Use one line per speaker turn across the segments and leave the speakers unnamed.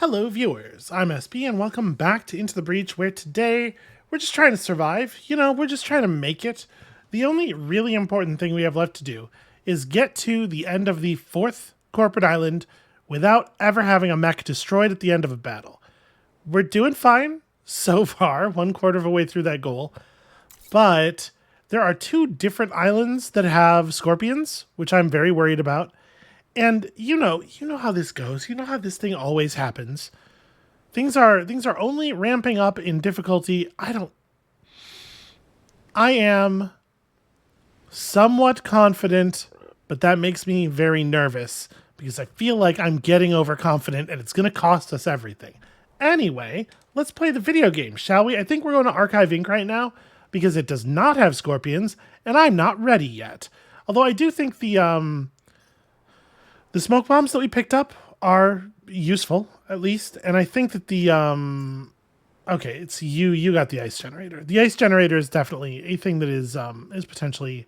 Hello viewers, I'm SB and welcome back to Into the Breach, where today we're just trying to survive. We're just trying to make it. The only really important thing we have left to do is get to the end of the 4th corporate island without ever having a mech destroyed at the end of a battle. We're doing fine so far, 1/4 of a way through that goal, but there are 2 different islands that have scorpions, which I'm very worried about. And you know how this goes. You know how this thing always happens. Things are only ramping up in difficulty. I am somewhat confident, but that makes me very nervous because I feel like I'm getting overconfident and it's going to cost us everything. Anyway, let's play the video game, shall we? I think we're going to Archive Inc. right now because it does not have scorpions and I'm not ready yet. Although I do think the smoke bombs that we picked up are useful, at least. And I think that the, okay, it's you got the ice generator. The ice generator is definitely a thing that is potentially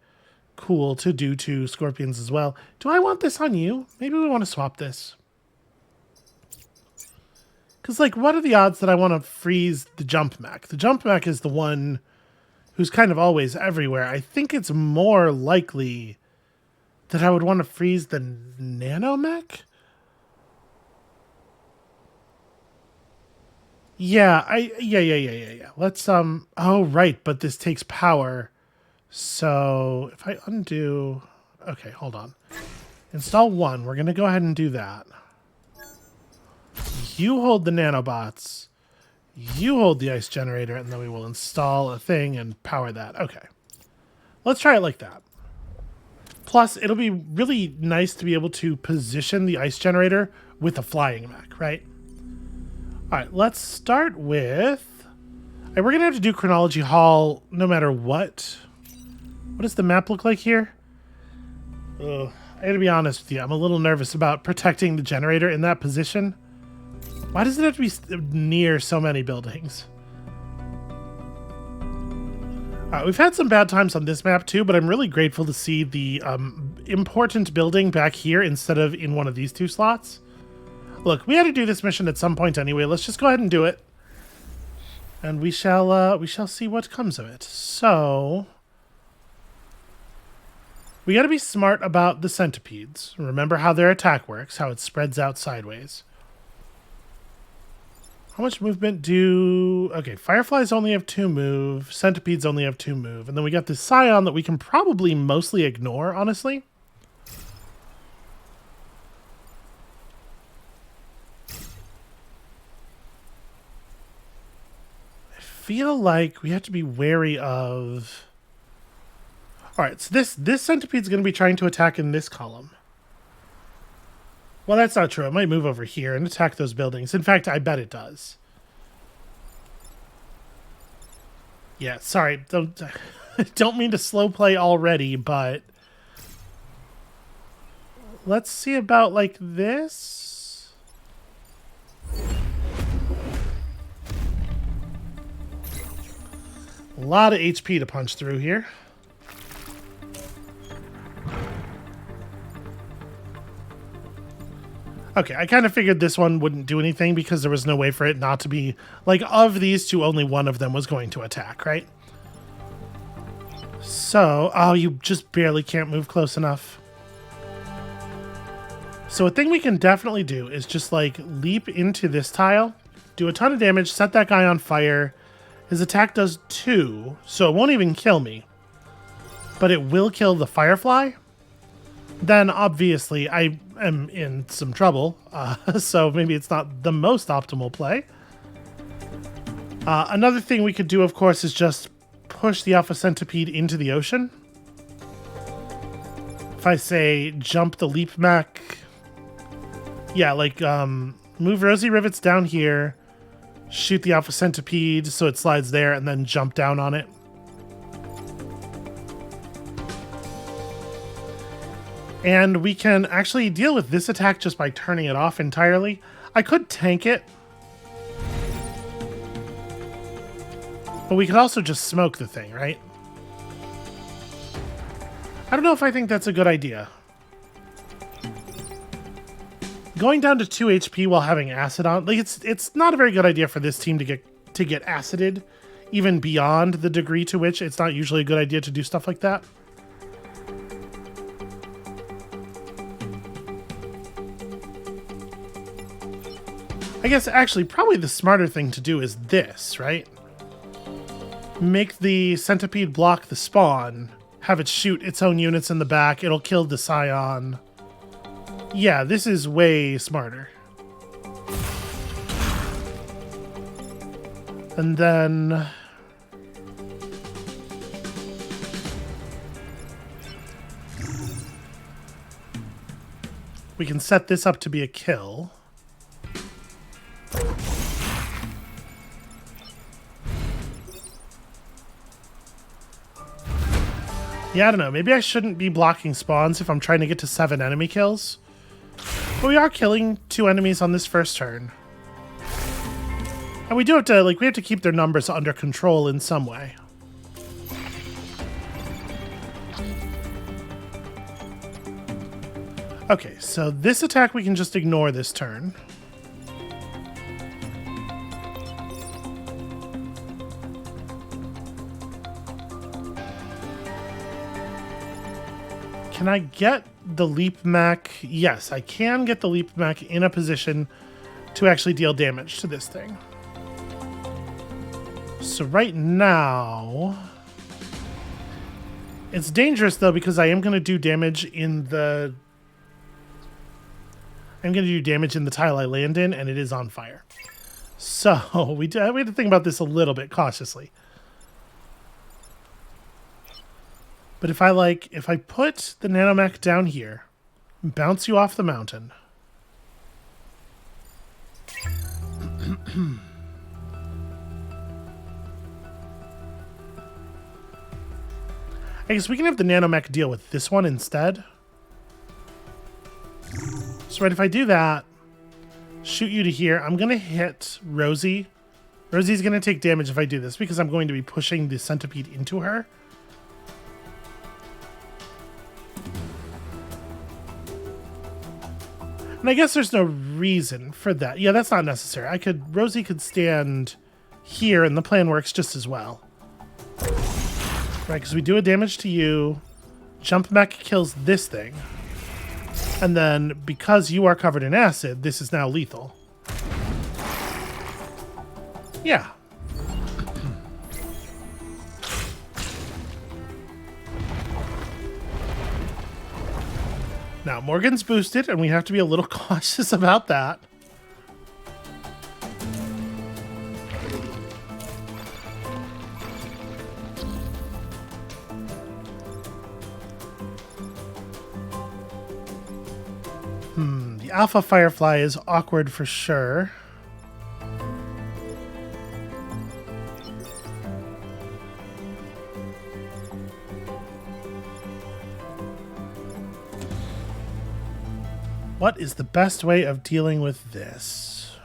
cool to do to scorpions as well. Do I want this on you? Maybe we want to swap this. Because, like, what are the odds that I want to freeze the jump mech? The jump mech is the one who's kind of always everywhere. I think it's more likely that I would want to freeze the nanomech? Yeah. Let's, oh, right, but this takes power. So if I undo, okay, hold on. Install 1. We're going to go ahead and do that. You hold the nanobots. You hold the ice generator, and then we will install a thing and power that. Okay. Let's try it like that. Plus, it'll be really nice to be able to position the ice generator with a flying mech, right? All right, let's start with... we're going to have to do Chronology Hall no matter what. What does the map look like here? I gotta be honest with you. I'm a little nervous about protecting the generator in that position. Why does it have to be near so many buildings? We've had some bad times on this map too, but I'm really grateful to see the important building back here instead of in one of these 2 slots. Look, we had to do this mission at some point anyway. Let's just go ahead and do it. And we shall see what comes of it. So we got to be smart about the centipedes. Remember how their attack works, how it spreads out sideways. How much movement do... Okay, fireflies only have 2 move. Centipedes only have 2 move. And then we got this scion that we can probably mostly ignore, honestly. I feel like we have to be wary of... Alright, so this centipede's going to be trying to attack in this column. Well, that's not true. It might move over here and attack those buildings. In fact, I bet it does. Yeah, sorry. Don't mean to slow play already, but let's see about like this. A lot of HP to punch through here. Okay, I kind of figured this one wouldn't do anything because there was no way for it not to be... Like, of these 2, only one of them was going to attack, right? So... Oh, you just barely can't move close enough. So a thing we can definitely do is just, like, leap into this tile, do a ton of damage, set that guy on fire. His attack does 2, so it won't even kill me. But it will kill the firefly. Then, obviously, I am in some trouble, so maybe it's not the most optimal play. Another thing we could do, of course, is just push the Alpha Centipede into the ocean. If I say jump the leap mech... Yeah, like, move Rosy Rivets down here, shoot the Alpha Centipede so it slides there, and then jump down on it. And we can actually deal with this attack just by turning it off entirely. I could tank it. But we could also just smoke the thing, right? I don't know if I think that's a good idea. Going down to 2 HP while having acid on, like it's not a very good idea for this team to get acided, even beyond the degree to which it's not usually a good idea to do stuff like that. I guess actually probably the smarter thing to do is this, right? Make the centipede block the spawn, have it shoot its own units in the back, it'll kill the scion. Yeah, this is way smarter. And then we can set this up to be a kill. Yeah, I don't know. Maybe I shouldn't be blocking spawns if I'm trying to get to 7 enemy kills. But we are killing 2 enemies on this first turn. And we do have to, like, we have to keep their numbers under control in some way. Okay, so this attack we can just ignore this turn. Can I get the leap mech? Yes, I can get the leap mech in a position to actually deal damage to this thing. So right now, it's dangerous though because I am going to do damage in the tile I land in, and it is on fire. So we have to think about this a little bit cautiously. But if I put the nanomech down here, bounce you off the mountain. I guess we can have the nanomech deal with this one instead. So right, if I do that, shoot you to here, I'm going to hit Rosie. Rosie's going to take damage if I do this because I'm going to be pushing the centipede into her. And I guess there's no reason for that. Yeah, that's not necessary. Rosie could stand here and the plan works just as well. Right, because we do a damage to you. Jump mech kills this thing. And then because you are covered in acid, this is now lethal. Yeah. Now, Morgan's boosted, and we have to be a little cautious about that. The Alpha Firefly is awkward for sure. What is the best way of dealing with this?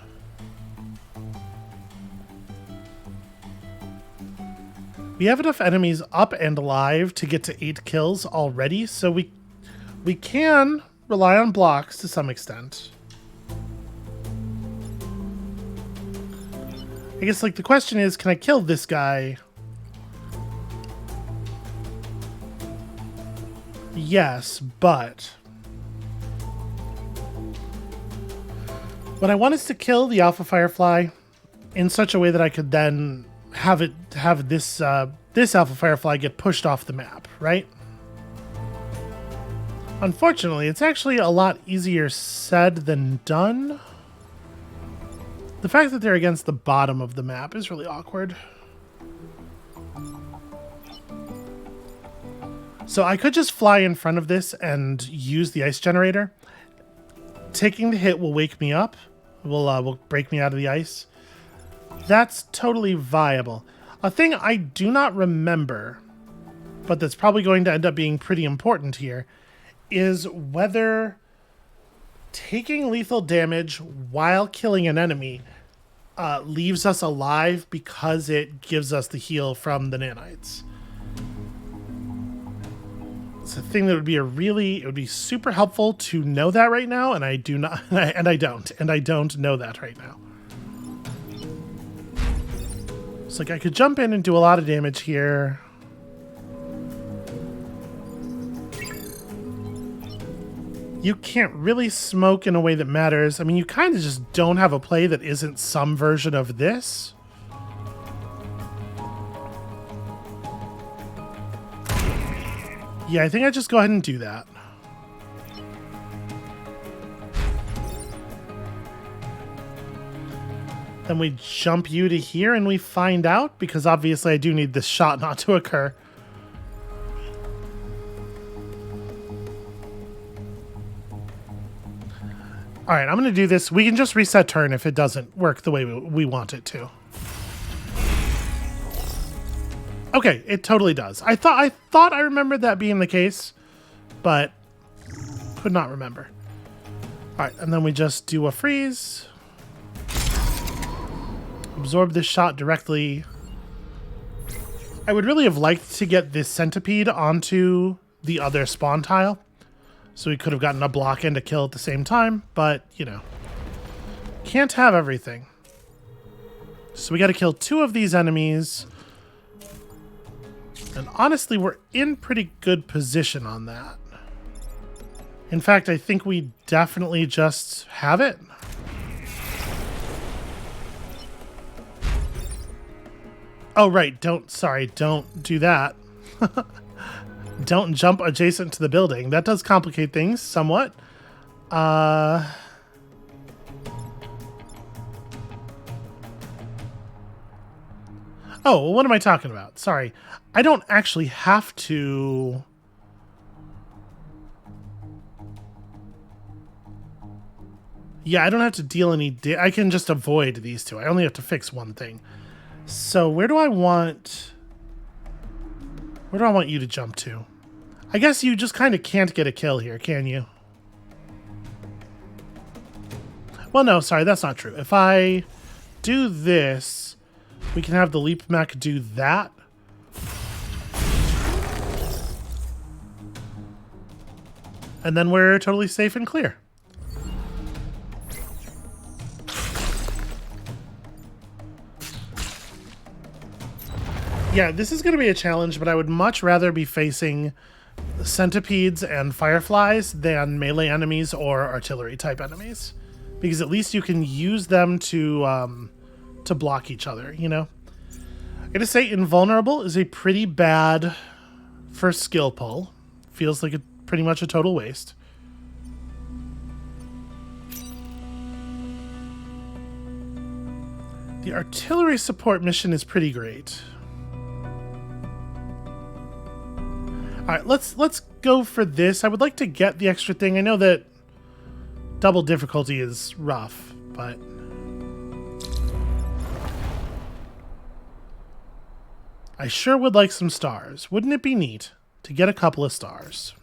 We have enough enemies up and alive to get to 8 kills already, so we can rely on blocks to some extent. I guess, like, the question is, can I kill this guy? Yes, but what I want is to kill the Alpha Firefly in such a way that I could then have this Alpha Firefly get pushed off the map, right? Unfortunately, it's actually a lot easier said than done. The fact that they're against the bottom of the map is really awkward. So I could just fly in front of this and use the ice generator. Taking the hit will wake me up. Will break me out of the ice. That's totally viable. A thing I do not remember, but that's probably going to end up being pretty important here, is whether taking lethal damage while killing an enemy leaves us alive because it gives us the heal from the nanites. It's a thing that would be it would be super helpful to know that right now, and I do not, and I don't know that right now. It's like I could jump in and do a lot of damage here. You can't really smoke in a way that matters. I mean, you kind of just don't have a play that isn't some version of this. Yeah, I think I just go ahead and do that. Then we jump you to here and we find out, because obviously I do need this shot not to occur. All right, I'm going to do this. We can just reset turn if it doesn't work the way we want it to. Okay, it totally does. I thought I remembered that being the case, but could not remember. All right, and then we just do a freeze. Absorb this shot directly. I would really have liked to get this centipede onto the other spawn tile, so we could have gotten a block and a kill at the same time, but, you know, can't have everything. So we got to kill 2 of these enemies. And honestly, we're in pretty good position on that. In fact, I think we definitely just have it. Oh, right. Don't do that. Don't jump adjacent to the building. That does complicate things somewhat. Oh, well, what am I talking about? Sorry. I don't actually have to... Yeah, I don't have to deal any... I can just avoid these 2. I only have to fix one thing. So where do I want you to jump to? I guess you just kind of can't get a kill here, can you? Well, no, sorry, that's not true. If I do this, we can have the leap mech do that. And then we're totally safe and clear. Yeah, this is going to be a challenge, but I would much rather be facing centipedes and fireflies than melee enemies or artillery type enemies, because at least you can use them to block each other, you know? I'm going to say invulnerable is a pretty bad first skill pull. Feels like pretty much a total waste. The artillery support mission is pretty great. All right, let's go for this. I would like to get the extra thing. I know that double difficulty is rough, but I sure would like some stars. Wouldn't it be neat to get a couple of stars?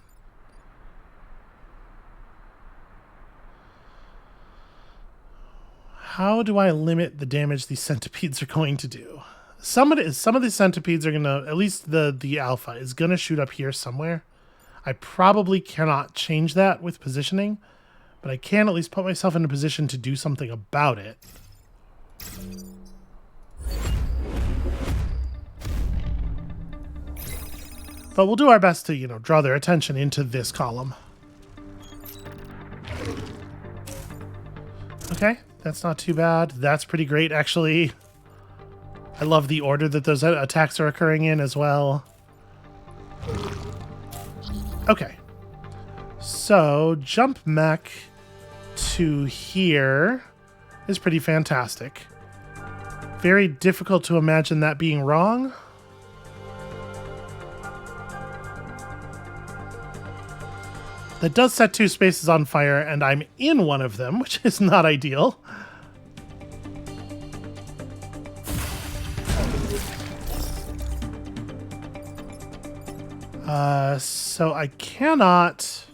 How do I limit the damage these centipedes are going to do? Some of these centipedes are gonna, at least the alpha is gonna shoot up here somewhere. I probably cannot change that with positioning, but I can at least put myself in a position to do something about it. But we'll do our best to, you know, draw their attention into this column. Okay, that's not too bad. That's pretty great, actually. I love the order that those attacks are occurring in as well. Okay. So, jump mech to here is pretty fantastic. Very difficult to imagine that being wrong. That does set 2 spaces on fire, and I'm in one of them, which is not ideal. So I cannot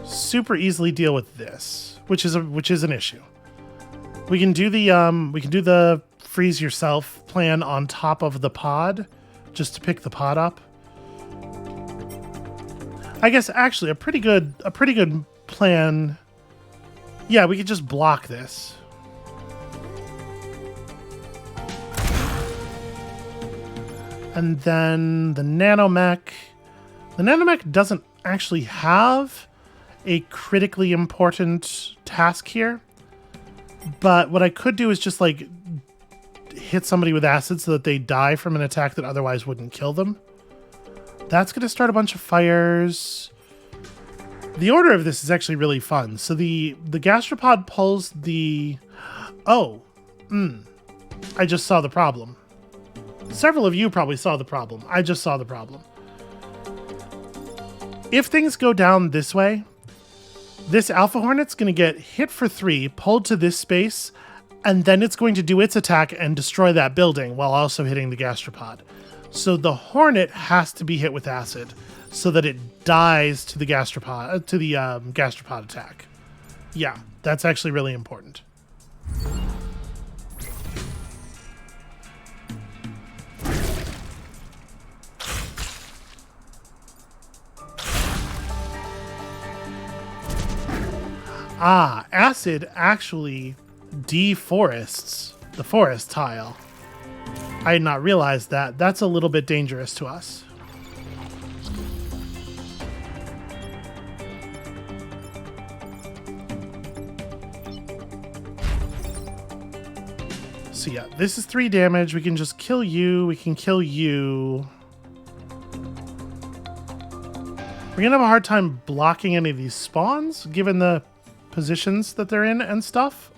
super easily deal with this, which is an issue. We can do the freeze yourself plan on top of the pod, just to pick the pod up. I guess actually a pretty good plan. Yeah, we could just block this. And then the nanomech. The nanomech doesn't actually have a critically important task here. But what I could do is just like hit somebody with acid so that they die from an attack that otherwise wouldn't kill them. That's going to start a bunch of fires. The order of this is actually really fun. So the gastropod pulls the... Oh. I just saw the problem. Several of you probably saw the problem. I just saw the problem. If things go down this way, this Alpha Hornet's going to get hit for 3, pulled to this space, and then it's going to do its attack and destroy that building while also hitting the gastropod. So the Hornet has to be hit with acid so that it dies to the gastropod gastropod attack. Yeah, that's actually really important. Ah, acid actually deforests the forest tile. I had not realized that. That's a little bit dangerous to us. So yeah, this is 3 damage. We can just kill you. We can kill you. We're gonna have a hard time blocking any of these spawns, given the positions that they're in and stuff.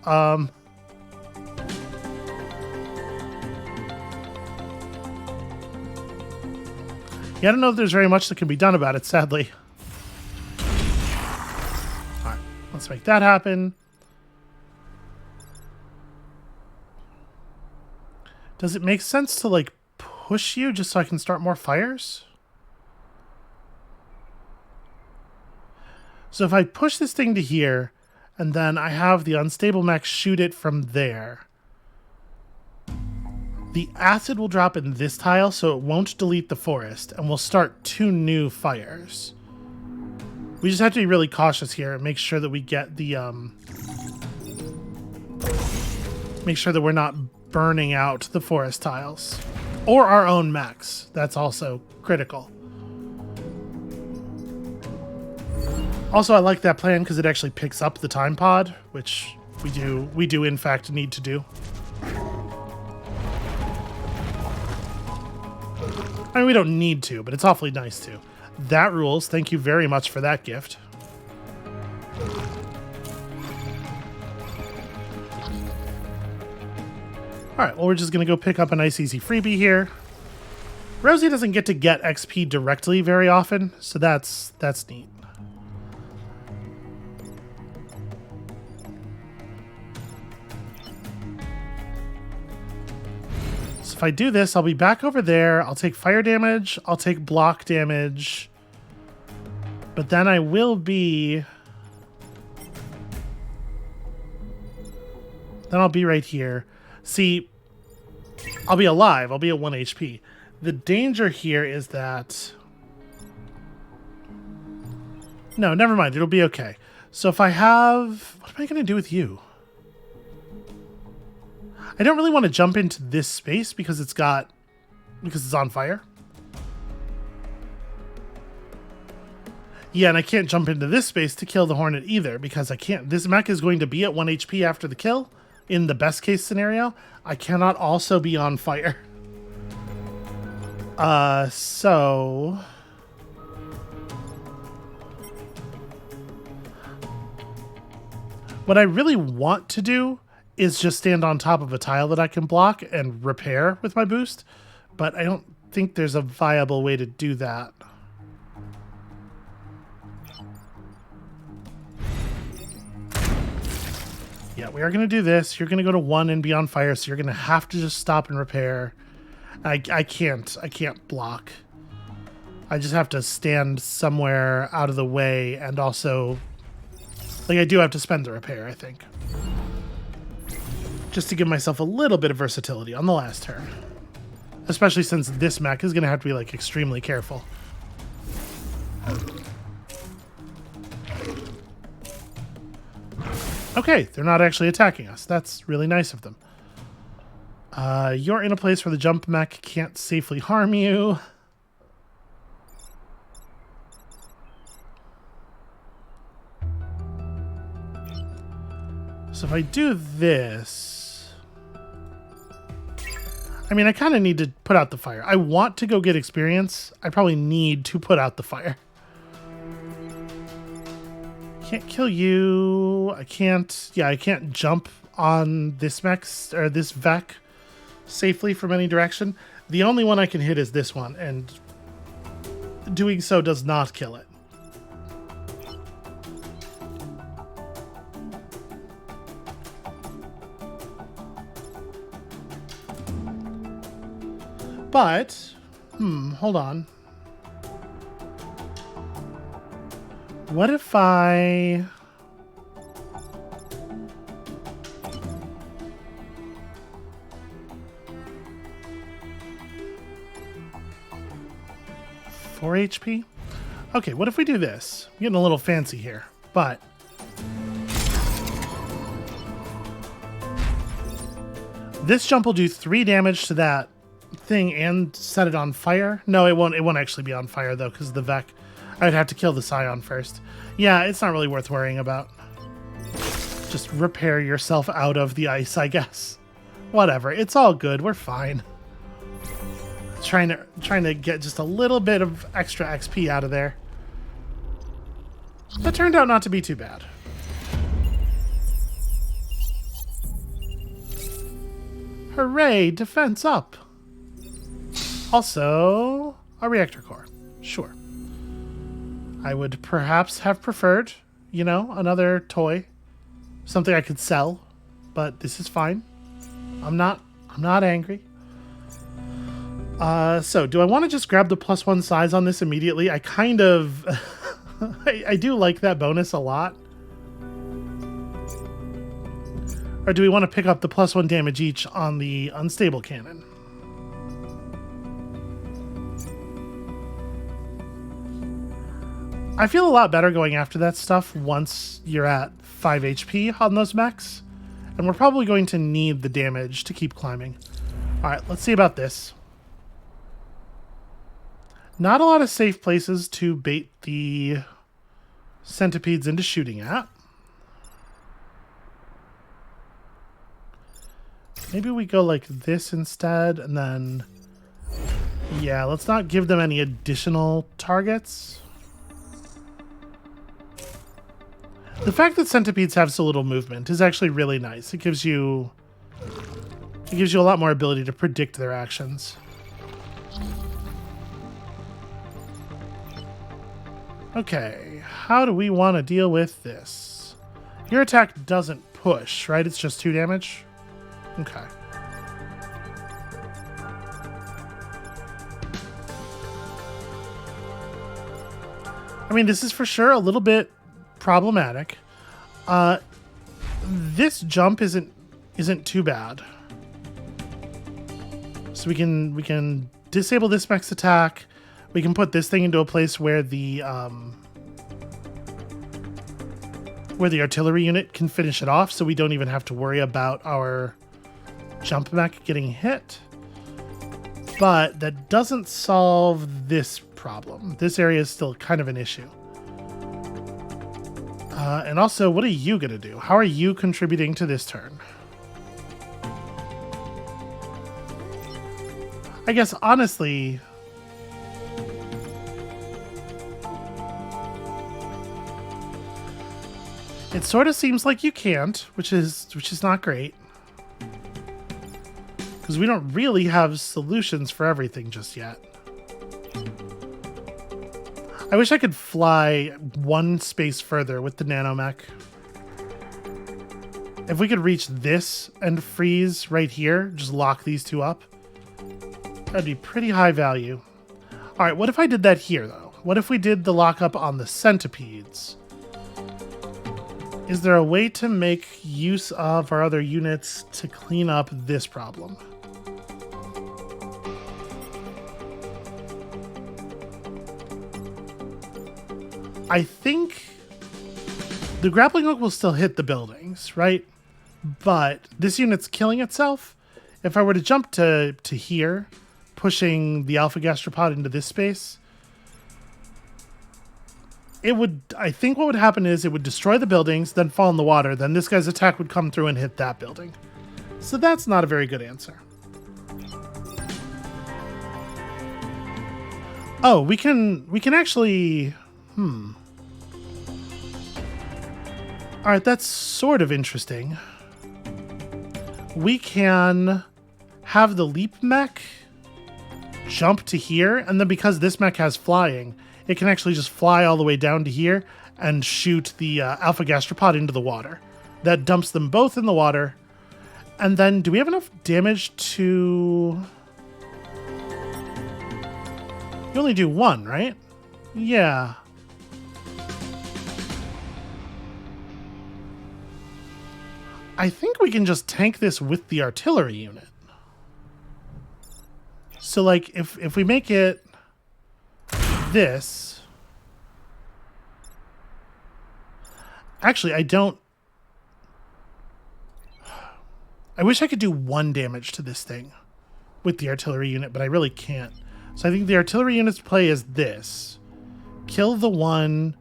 Yeah, I don't know if there's very much that can be done about it, sadly. Alright, let's make that happen. Does it make sense to, like, push you just so I can start more fires? So if I push this thing to here, and then I have the unstable mech shoot it from there, the acid will drop in this tile, so it won't delete the forest, and we'll start 2 new fires. We just have to be really cautious here and make sure that we get the, make sure that we're not burning out the forest tiles. Or our own mechs. That's also critical. Also, I like that plan because it actually picks up the time pod, which we do in fact need to do. I mean, we don't need to, but it's awfully nice to. That rules. Thank you very much for that gift. Alright, well, we're just going to go pick up a nice easy freebie here. Rosie doesn't get to get XP directly very often, so that's neat. If I do this, I'll be back over there. I'll take fire damage. I'll take block damage. But then I will be... Then I'll be right here. See, I'll be alive. I'll be at 1 HP. The danger here is that... No, never mind. It'll be okay. So if I have... What am I going to do with you? I don't really want to jump into this space because it's on fire. Yeah, and I can't jump into this space to kill the Hornet either because I can't. This mech is going to be at 1 HP after the kill in the best case scenario. I cannot also be on fire. So... What I really want to do is just stand on top of a tile that I can block and repair with my boost, but I don't think there's a viable way to do that. Yeah, we are going to do this. You're going to go to 1 and be on fire, so you're going to have to just stop and repair. I can't block. I just have to stand somewhere out of the way, and also, like, I do have to spend the repair, I think. Just to give myself a little bit of versatility on the last turn. Especially since this mech is going to have to be, like, extremely careful. Okay, they're not actually attacking us. That's really nice of them. You're in a place where the jump mech can't safely harm you. So if I do this... I mean, I kind of need to put out the fire. I want to go get experience. I probably need to put out the fire. Can't kill you. I can't... Yeah, I can't jump on this mech, or this Vec safely from any direction. The only one I can hit is this one, and doing so does not kill it. But, hold on. What if I... Four HP? Okay, what if we do this? I'm getting a little fancy here, but... This jump will do 3 damage to that thing and set it on fire. No, it won't actually be on fire though, because the Vec, I'd have to kill the Scion first. Yeah, it's not really worth worrying about. Just repair yourself out of the ice, I guess. Whatever, it's all good, we're fine. Trying to get just a little bit of extra XP out of there. That turned out not to be too bad. Hooray, defense up. Also, a reactor core. Sure. I would perhaps have preferred, you know, another toy. Something I could sell, but this is fine. I'm not angry. So do I want to just grab the +1 size on this immediately? I kind of... I do like that bonus a lot. Or do we want to pick up the +1 damage each on the unstable cannon? I feel a lot better going after that stuff once you're at 5 HP on those mechs. And we're probably going to need the damage to keep climbing. Alright, let's see about this. Not a lot of safe places to bait the centipedes into shooting at. Maybe we go like this instead, and then... Yeah, let's not give them any additional targets. The fact that centipedes have so little movement is actually really nice. It gives you a lot more ability to predict their actions. Okay, how do we want to deal with this? Your attack doesn't push, right? It's just 2 damage? Okay. I mean, this is for sure a little bit problematic. This jump isn't too bad. So we can disable this mech's attack. We can put this thing into a place where the artillery unit can finish it off, so we don't even have to worry about our jump mech getting hit. But that doesn't solve this problem. This area is still kind of an issue. And also, what are you going to do? How are you contributing to this turn? I guess, honestly... It sort of seems like you can't, which is not great. Because we don't really have solutions for everything just yet. I wish I could fly 1 space further with the nanomech. If we could reach this and freeze right here, just lock these 2 up, that'd be pretty high value. Alright, what if I did that here, though? What if we did the lockup on the centipedes? Is there a way to make use of our other units to clean up this problem? I think The grappling hook will still hit the buildings, right? But this unit's killing itself. If I were to jump to here, pushing the alpha gastropod into this space, it would, I think what would happen is it would destroy the buildings, then fall in the water, then this guy's attack would come through and hit that building. So that's not a very good answer. Oh, we can actually, all right, that's sort of interesting. We can have the leap mech jump to here, and then because this mech has flying, it can actually just fly all the way down to here and shoot the alpha gastropod into the water. That dumps them both in the water. And then, do we have enough damage to... You only do one, right? Yeah. I think we can just tank this with the artillery unit. So, like, if we make it this... Actually, I don't... I wish I could do 1 damage to this thing with the artillery unit, but I really can't. So I think the artillery unit's play is this. Kill the one,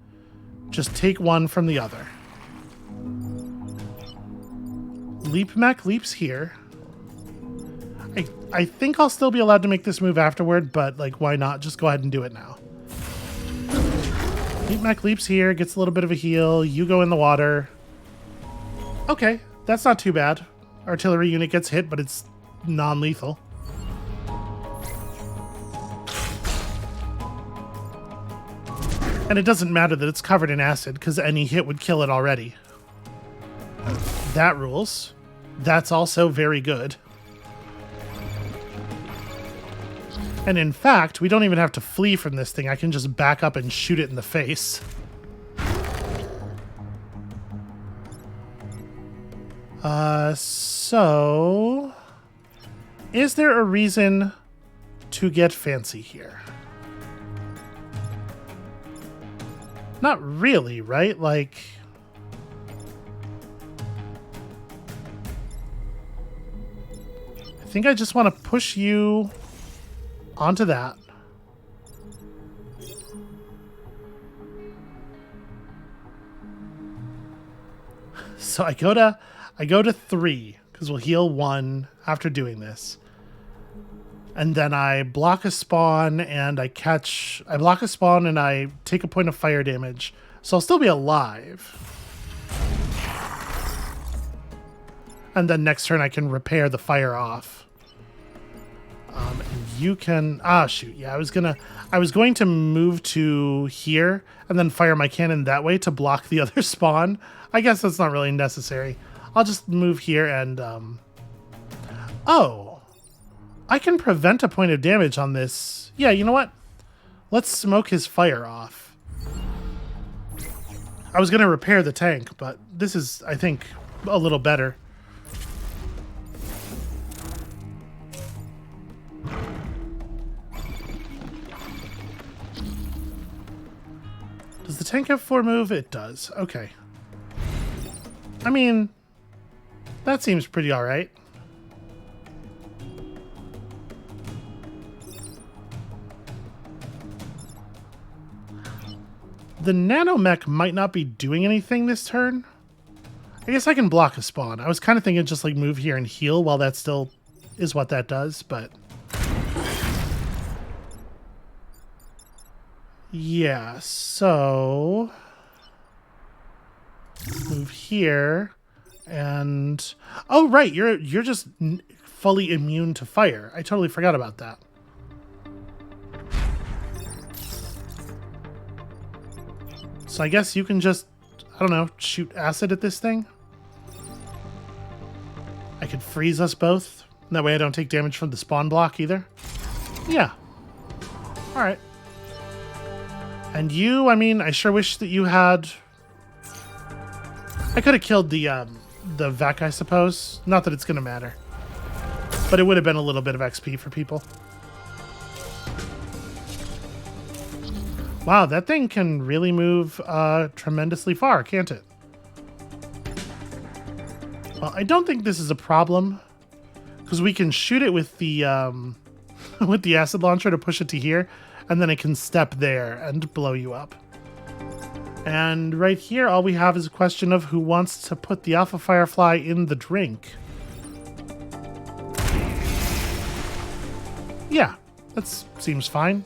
just take 1 from the other. Leap mech leaps here. I think I'll still be allowed to make this move afterward, but like, why not? Just go ahead and do it now. Leap mech leaps here, gets a little bit of a heal. You go in the water. Okay, that's not too bad. Artillery unit gets hit, but it's non-lethal. And it doesn't matter that it's covered in acid, because any hit would kill it already. That rules. That's also very good. And in fact, we don't even have to flee from this thing. I can just back up and shoot it in the face. So... Is there a reason to get fancy here? Not really, right? Like... I think I just want to push you onto that. So I go to 3 because we'll heal 1 after doing this. And then I block a spawn and I block a spawn and I take a point of fire damage. So I'll still be alive. And then next turn I can repair the fire off. And you can... Ah, shoot. Yeah, I was going to move to here and then fire my cannon that way to block the other spawn. I guess that's not really necessary. I'll just move here and... Oh! I can prevent a point of damage on this. Yeah, you know what? Let's smoke his fire off. I was going to repair the tank, but this is, I think, a little better. Does the tank have 4 move? It does. Okay. I mean, that seems pretty alright. The nanomech might not be doing anything this turn. I guess I can block a spawn. I was kind of thinking just like move here and heal while that still is what that does, but... Yeah, so... Move here, and... Oh, right, you're just fully immune to fire. I totally forgot about that. So I guess you can just, I don't know, shoot acid at this thing? I could freeze us both. That way I don't take damage from the spawn block either. Yeah. Alright. And you, I mean, I sure wish that you had... I could have killed the Vec, I suppose. Not that it's going to matter. But it would have been a little bit of XP for people. Wow, that thing can really move tremendously far, can't it? Well, I don't think this is a problem, because we can shoot it with the with the acid launcher to push it to here, and then it can step there and blow you up. And right here, all we have is a question of who wants to put the Alpha Firefly in the drink. Yeah, that seems fine.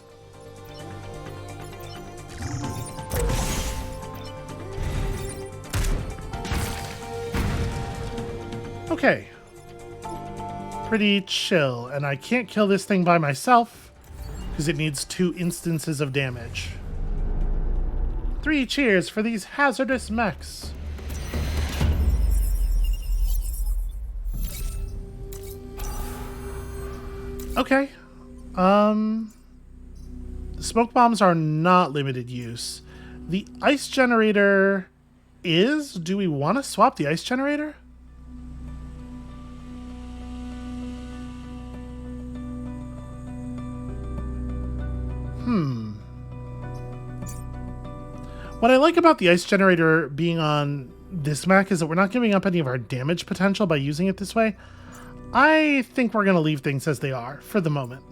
Okay. Pretty chill, and I can't kill this thing by myself because it needs 2 instances of damage. 3 cheers for these hazardous mechs. Okay. The smoke bombs are not limited use. The ice generator is? Do we want to swap the ice generator? What I like about the ice generator being on this mech is that we're not giving up any of our damage potential by using it this way. I think we're going to leave things as they are for the moment.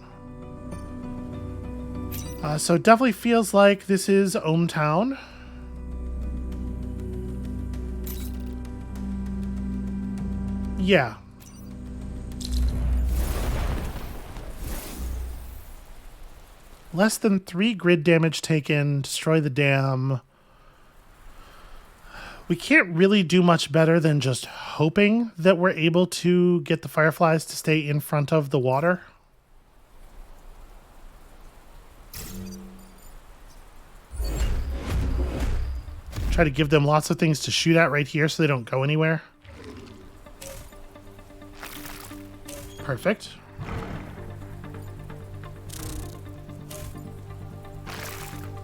So it definitely feels like this is ohmTown. Yeah. Less than 3 grid damage taken, destroy the dam. We can't really do much better than just hoping that we're able to get the fireflies to stay in front of the water. Try to give them lots of things to shoot at right here so they don't go anywhere. Perfect.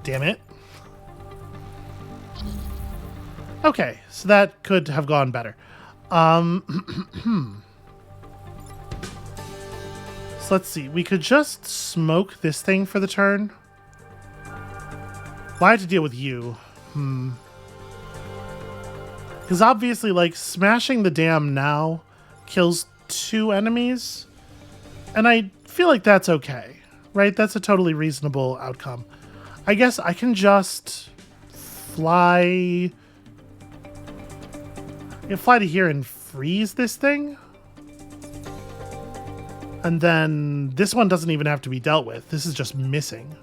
Damn it. Okay, so that could have gone better. So let's see. We could just smoke this thing for the turn. Why have to deal with you? Because obviously, like, smashing the dam now kills 2 enemies. And I feel like that's okay, right? That's a totally reasonable outcome. I guess I can just fly... fly to here and freeze this thing. And then this one doesn't even have to be dealt with. This is just missing.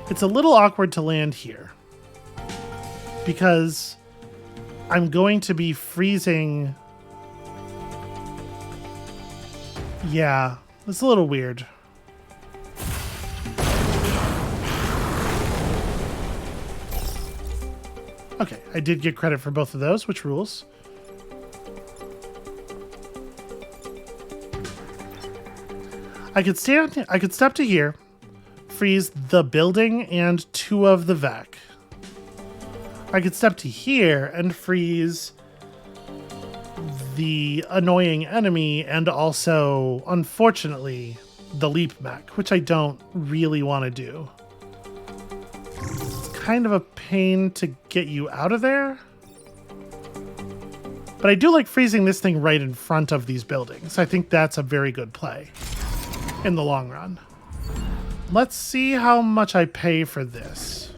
It's a little awkward to land here because I'm going to be freezing. Yeah, it's a little weird. Okay, I did get credit for both of those, which rules. I could step to here, freeze the building and 2 of the VAC. I could step to here and freeze the annoying enemy and also, unfortunately, the leap mech, which I don't really want to do. It's kind of a pain to get you out of there. But I do like freezing this thing right in front of these buildings. I think that's a very good play in the long run. Let's see how much I pay for this.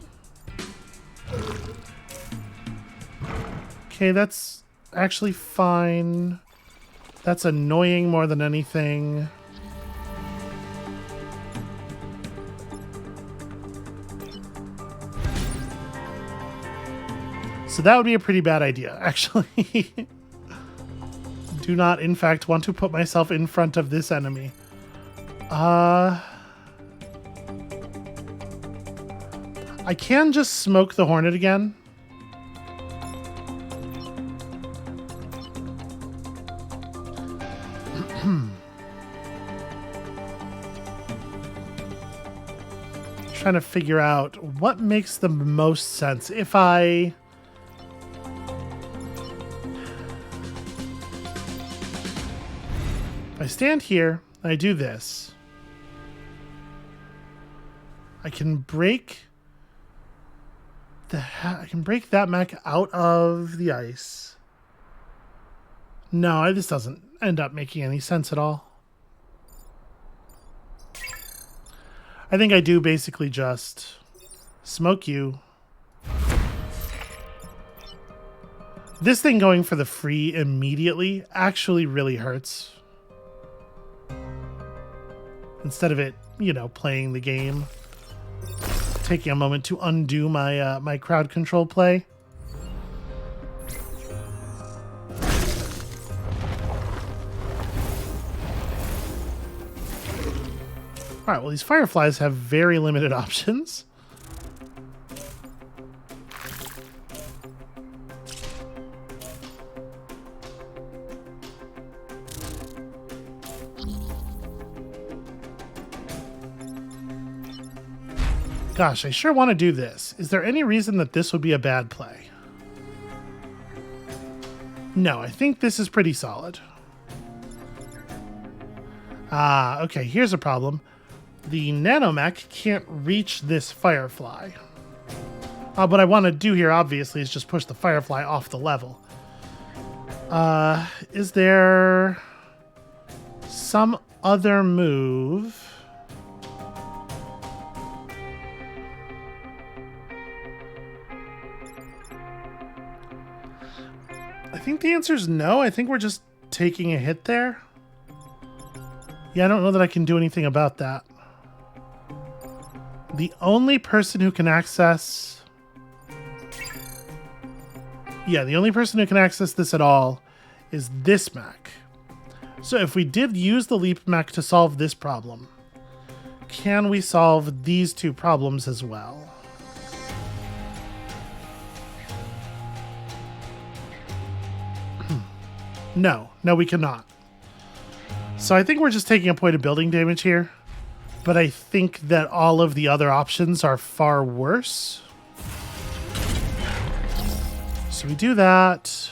Okay, that's actually fine. That's annoying more than anything. So that would be a pretty bad idea, actually. Do not, in fact, want to put myself in front of this enemy. I can just smoke the Hornet again. Trying to figure out what makes the most sense. If I... I stand here, and I do this. I can break that mech out of the ice. No, this doesn't end up making any sense at all. I think I do basically just smoke you. This thing going for the free immediately actually really hurts. Instead of it, you know, playing the game. Taking a moment to undo my my crowd control play. All right, well, these fireflies have very limited options. Gosh, I sure want to do this. Is there any reason that this would be a bad play? No, I think this is pretty solid. Ah, okay, here's a problem. The nanomech can't reach this firefly. What I want to do here, obviously, is just push the firefly off the level. Is there some other move? I think the answer is no. I think we're just taking a hit there. Yeah, I don't know that I can do anything about that. The only person who can access... Yeah, the only person who can access this at all is this mech. So if we did use the leap mech to solve this problem, can we solve these two problems as well? No, we cannot. So I think we're just taking a point of building damage here. But I think that all of the other options are far worse. So we do that.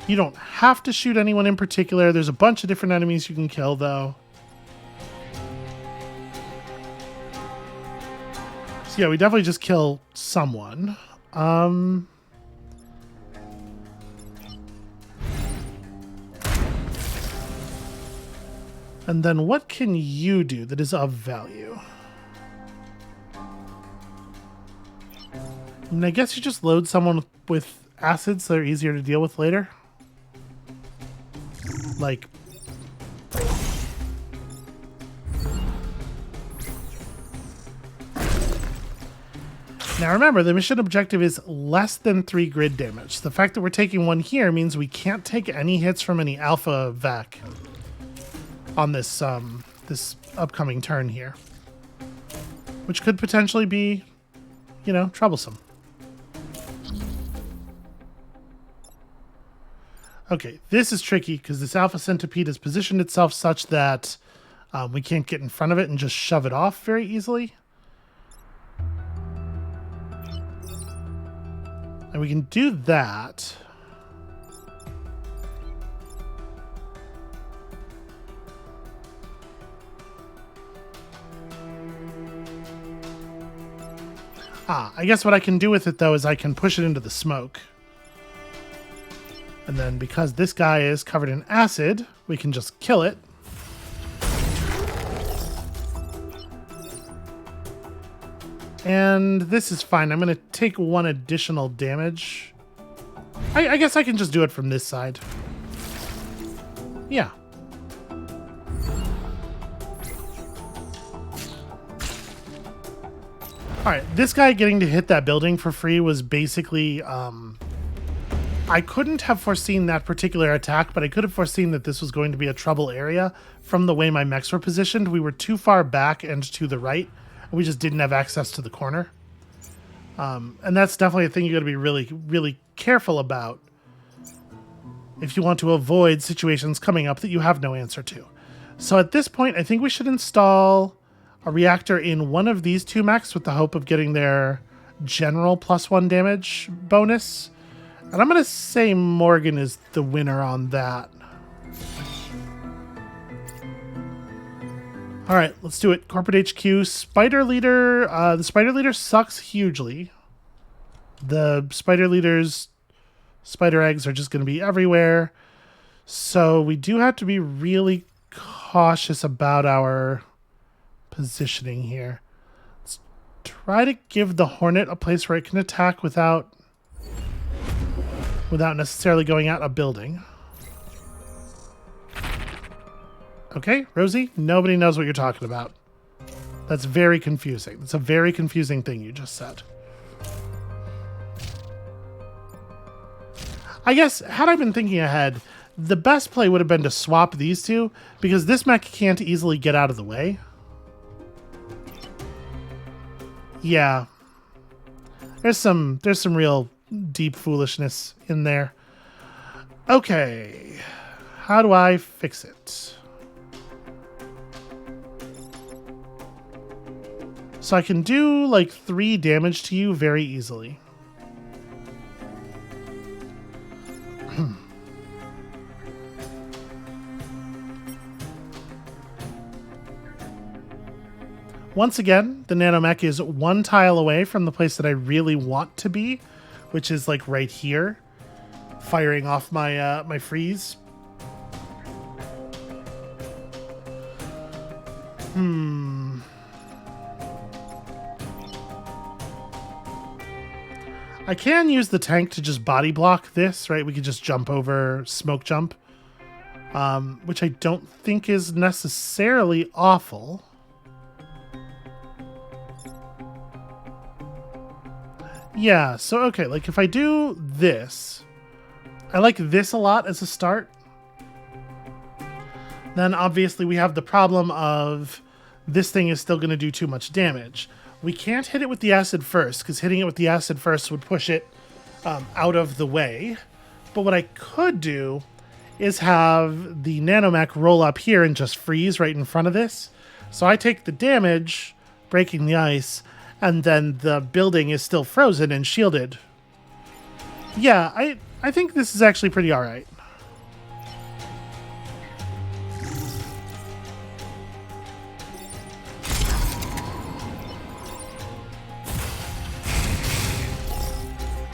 You don't have to shoot anyone in particular. There's a bunch of different enemies you can kill, though. So yeah, we definitely just kill someone. And then what can you do that is of value? And I guess you just load someone with acids so they're easier to deal with later. Like... Now remember, the mission objective is less than 3 grid damage. The fact that we're taking one here means we can't take any hits from any alpha vac on this this upcoming turn here, which could potentially be, you know, troublesome. Okay, this is tricky because this alpha centipede has positioned itself such that we can't get in front of it and just shove it off very easily. And we can do that. I guess what I can do with it, though, is I can push it into the smoke. And then because this guy is covered in acid, we can just kill it. And this is fine. I'm going to take 1 additional damage. I guess I can just do it from this side. Yeah. Alright, this guy getting to hit that building for free was basically, I couldn't have foreseen that particular attack, but I could have foreseen that this was going to be a trouble area from the way my mechs were positioned. We were too far back and to the right, and we just didn't have access to the corner. And that's definitely a thing you got to be really, really careful about if you want to avoid situations coming up that you have no answer to. So at this point, I think we should install a reactor in one of these two mechs with the hope of getting their general +1 damage bonus. And I'm going to say Morgan is the winner on that. All right, let's do it. Corporate HQ, Spider Leader. The Spider Leader sucks hugely. The Spider Leader's spider eggs are just going to be everywhere. So we do have to be really cautious about our positioning here. Let's try to give the Hornet a place where it can attack without necessarily going out a building. Okay, Rosie, nobody knows what you're talking about. That's very confusing. That's a very confusing thing you just said. I guess, had I been thinking ahead, the best play would have been to swap these two, because this mech can't easily get out of the way. Yeah. There's some real deep foolishness in there. Okay. How do I fix it? So I can do like 3 damage to you very easily. Once again, the nanomech is 1 tile away from the place that I really want to be, which is like right here, firing off my my freeze. I can use the tank to just body block this, right? We could just jump over smoke jump, which I don't think is necessarily awful. Yeah, so okay, like if I do this, I like this a lot as a start. Then obviously we have the problem of this thing is still going to do too much damage. We can't hit it with the acid first, because hitting it with the acid first would push it out of the way. But what I could do is have the nanomech roll up here and just freeze right in front of this. So I take the damage, breaking the ice, and then the building is still frozen and shielded. Yeah, I think this is actually pretty alright.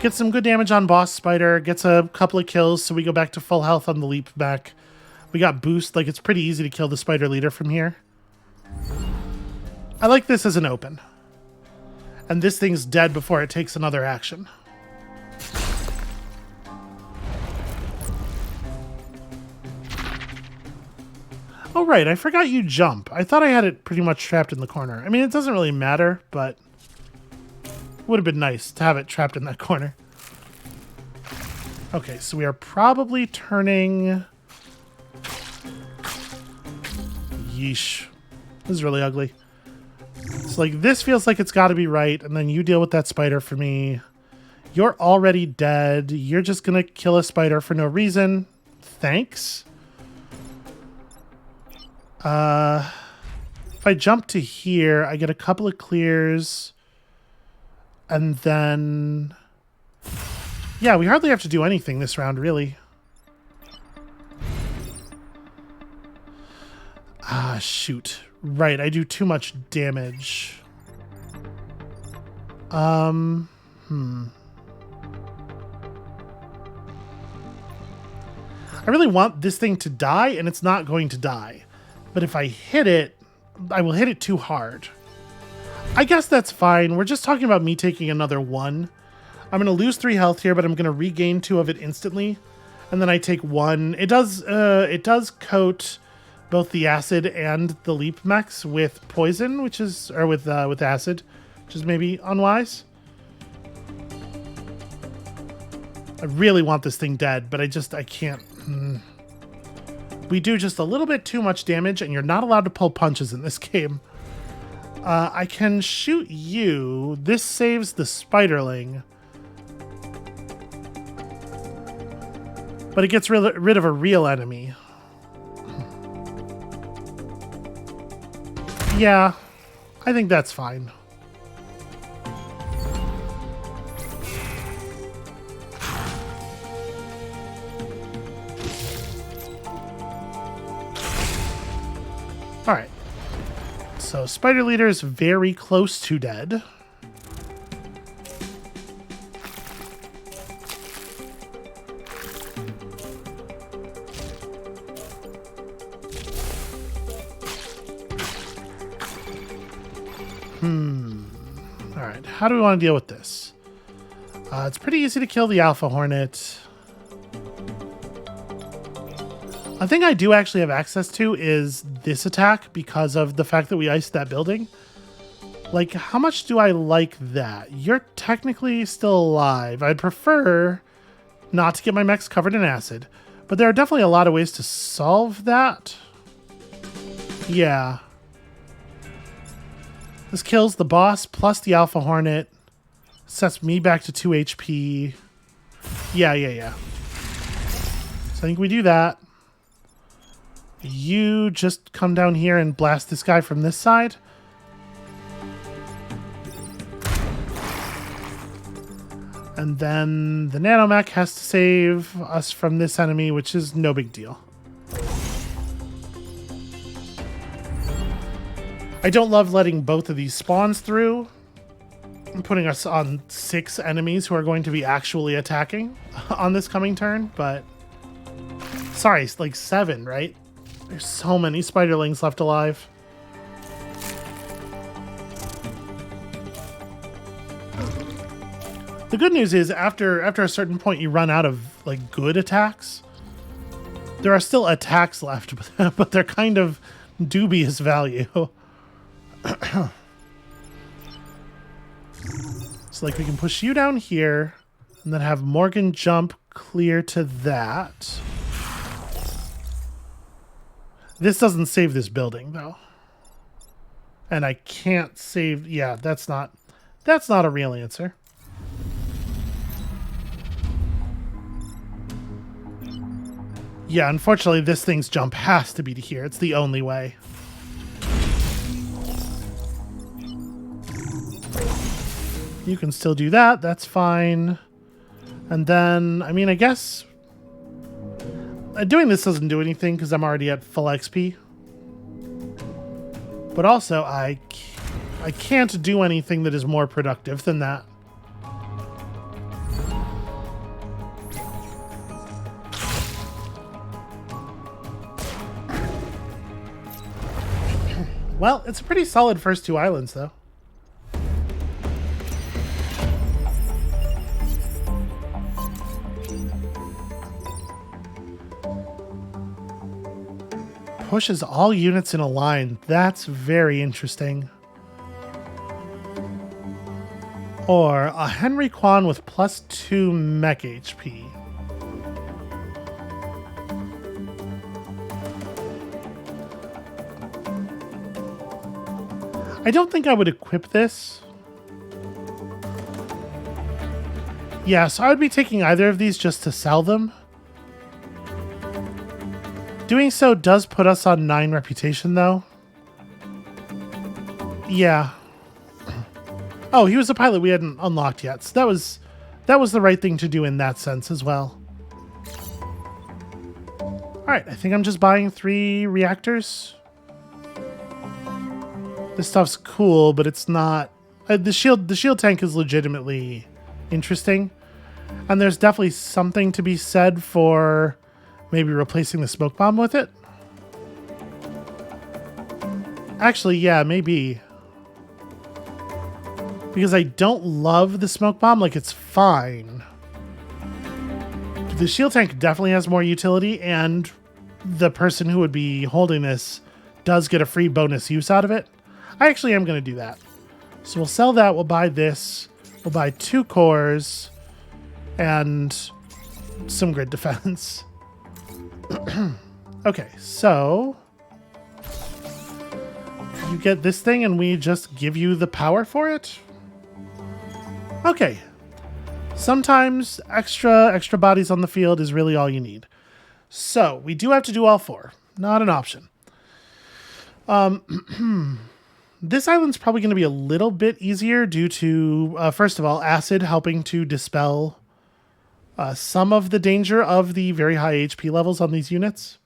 Gets some good damage on Boss Spider, gets a couple of kills, so we go back to full health on the leap back. We got boost, like it's pretty easy to kill the Spider Leader from here. I like this as an open. And this thing's dead before it takes another action. Oh right, I forgot you jump. I thought I had it pretty much trapped in the corner. I mean, it doesn't really matter, but would have been nice to have it trapped in that corner. Okay, so we are probably turning... Yeesh. This is really ugly. So like this feels like it's got to be right, and then you deal with that spider for me. You're already dead. You're just gonna kill a spider for no reason. Thanks. If I jump to here, I get a couple of clears. And then... yeah, we hardly have to do anything this round, really. Ah, shoot. Right, I do too much damage. I really want this thing to die, and it's not going to die. But if I hit it, I will hit it too hard. I guess that's fine. We're just talking about me taking another 1. I'm going to lose 3 health here, but I'm going to regain 2 of it instantly. And then I take 1. It does coat both the acid and the leap mechs with poison, which is, or with acid, which is maybe unwise. I really want this thing dead, but I can't. We do just a little bit too much damage, and you're not allowed to pull punches in this game. I can shoot you. This saves the spiderling. But it gets rid of a real enemy. Yeah, I think that's fine. Alright. So Spider Leader is very close to dead. Alright, how do we want to deal with this? It's pretty easy to kill the Alpha Hornet. A thing I do actually have access to is this attack because of the fact that we iced that building. Like, how much do I like that? You're technically still alive. I'd prefer not to get my mechs covered in acid, but there are definitely a lot of ways to solve that. Yeah. This kills the boss plus the Alpha Hornet. Sets me back to 2 HP. Yeah. So I think we do that. You just come down here and blast this guy from this side. And then the nanomech has to save us from this enemy, which is no big deal. I don't love letting both of these spawns through. I'm putting us on 6 enemies who are going to be actually attacking on this coming turn, but... Sorry, it's like 7, right? There's so many spiderlings left alive. The good news is after a certain point you run out of like good attacks. There are still attacks left, but they're kind of dubious value. So like we can push you down here and then have Morgan jump clear to that. This doesn't save this building, though. And I can't save... Yeah, that's not a real answer. Yeah, unfortunately, this thing's jump has to be to here. It's the only way. You can still do that. That's fine. And then, I mean, I guess... doing this doesn't do anything because I'm already at full XP. But also, I can't do anything that is more productive than that. Well, it's a pretty solid first 2 islands, though. Pushes all units in a line. That's very interesting. Or a Henry Kwan with +2 mech HP. I don't think I would equip this. Yeah, so I would be taking either of these just to sell them. Doing so does put us on 9 reputation, though. Yeah. Oh, he was a pilot we hadn't unlocked yet, so that was the right thing to do in that sense as well. Alright, I think I'm just buying 3 reactors. This stuff's cool, but it's not... the shield tank is legitimately interesting. And there's definitely something to be said for... maybe replacing the smoke bomb with it? Actually, yeah, maybe. Because I don't love the smoke bomb, like it's fine. The shield tank definitely has more utility, and the person who would be holding this does get a free bonus use out of it. I actually am going to do that. So we'll sell that, we'll buy this, we'll buy 2 cores, and some grid defense. Okay, so you get this thing and we just give you the power for it? Okay. Sometimes extra bodies on the field is really all you need. So, we do have to do all 4. Not an option. This island's probably going to be a little bit easier due to, first of all, acid helping to dispel some of the danger of the very high HP levels on these units.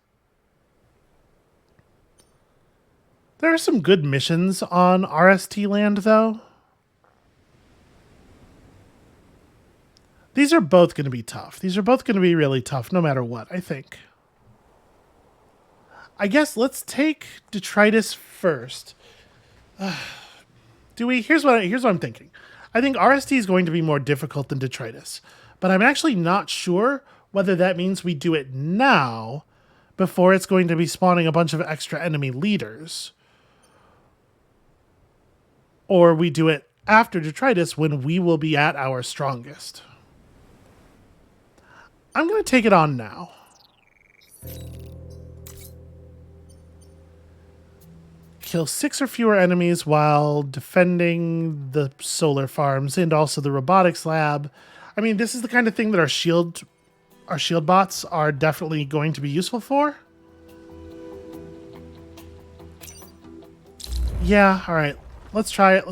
There are some good missions on RST land, though. These are both going to be tough. These are both going to be really tough, no matter what, I think. I guess let's take detritus first. Here's what I'm thinking. I think RST is going to be more difficult than detritus, but I'm actually not sure whether that means we do it now before it's going to be spawning a bunch of extra enemy leaders, or we do it after detritus when we will be at our strongest. I'm going to take it on now. Kill 6 or fewer enemies while defending the solar farms and also the robotics lab. I mean, this is the kind of thing that our shield bots are definitely going to be useful for. Yeah, all right. Let's try it.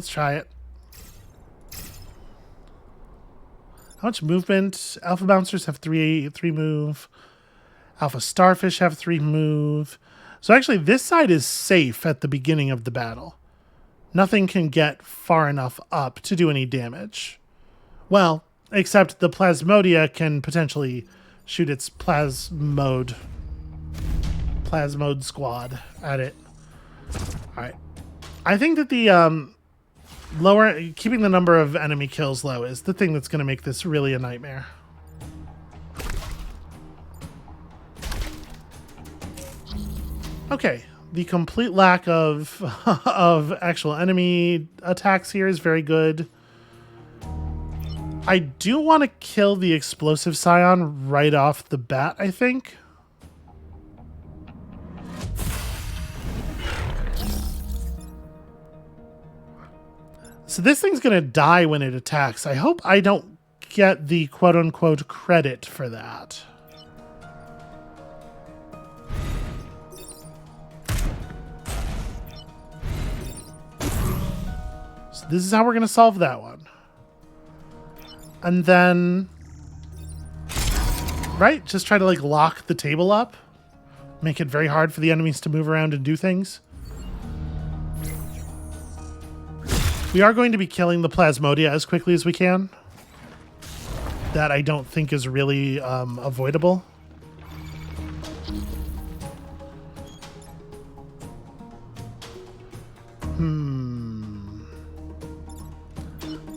How much movement? Alpha bouncers have 3 move. Alpha starfish have 3 move. So actually, this side is safe at the beginning of the battle. Nothing can get far enough up to do any damage. Well, except the Plasmodia can potentially shoot its Plasmode squad at it. All right. I think that the keeping the number of enemy kills low is the thing that's going to make this really a nightmare. Okay, the complete lack of of actual enemy attacks here is very good. I do want to kill the explosive scion right off the bat, I think. So this thing's going to die when it attacks. I hope I don't get the quote-unquote credit for that. So this is how we're going to solve that one. And then, right, just try to like lock the table up. Make it very hard for the enemies to move around and do things. We are going to be killing the Plasmodia as quickly as we can. That I don't think is really avoidable.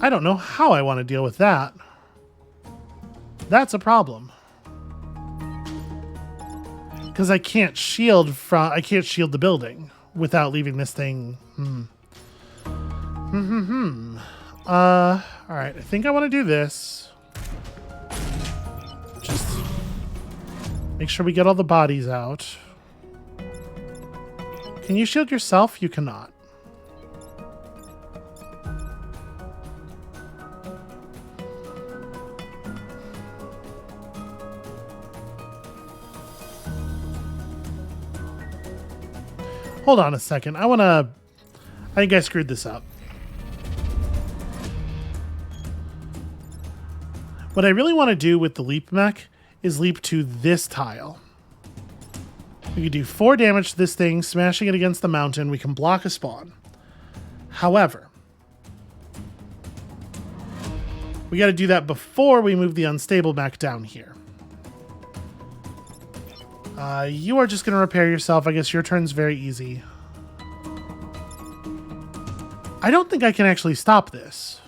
I don't know how I want to deal with that. That's a problem. Because I can't shield the building without leaving this thing. Alright, I think I want to do this. Just make sure we get all the bodies out. Can you shield yourself? You cannot. Hold on a second. I think I screwed this up. What I really want to do with the leap mech is leap to this tile. We can do 4 damage to this thing, smashing it against the mountain. We can block a spawn. However, we got to do that before we move the unstable mech down here. You are just going to repair yourself. I guess your turn's very easy. I don't think I can actually stop this.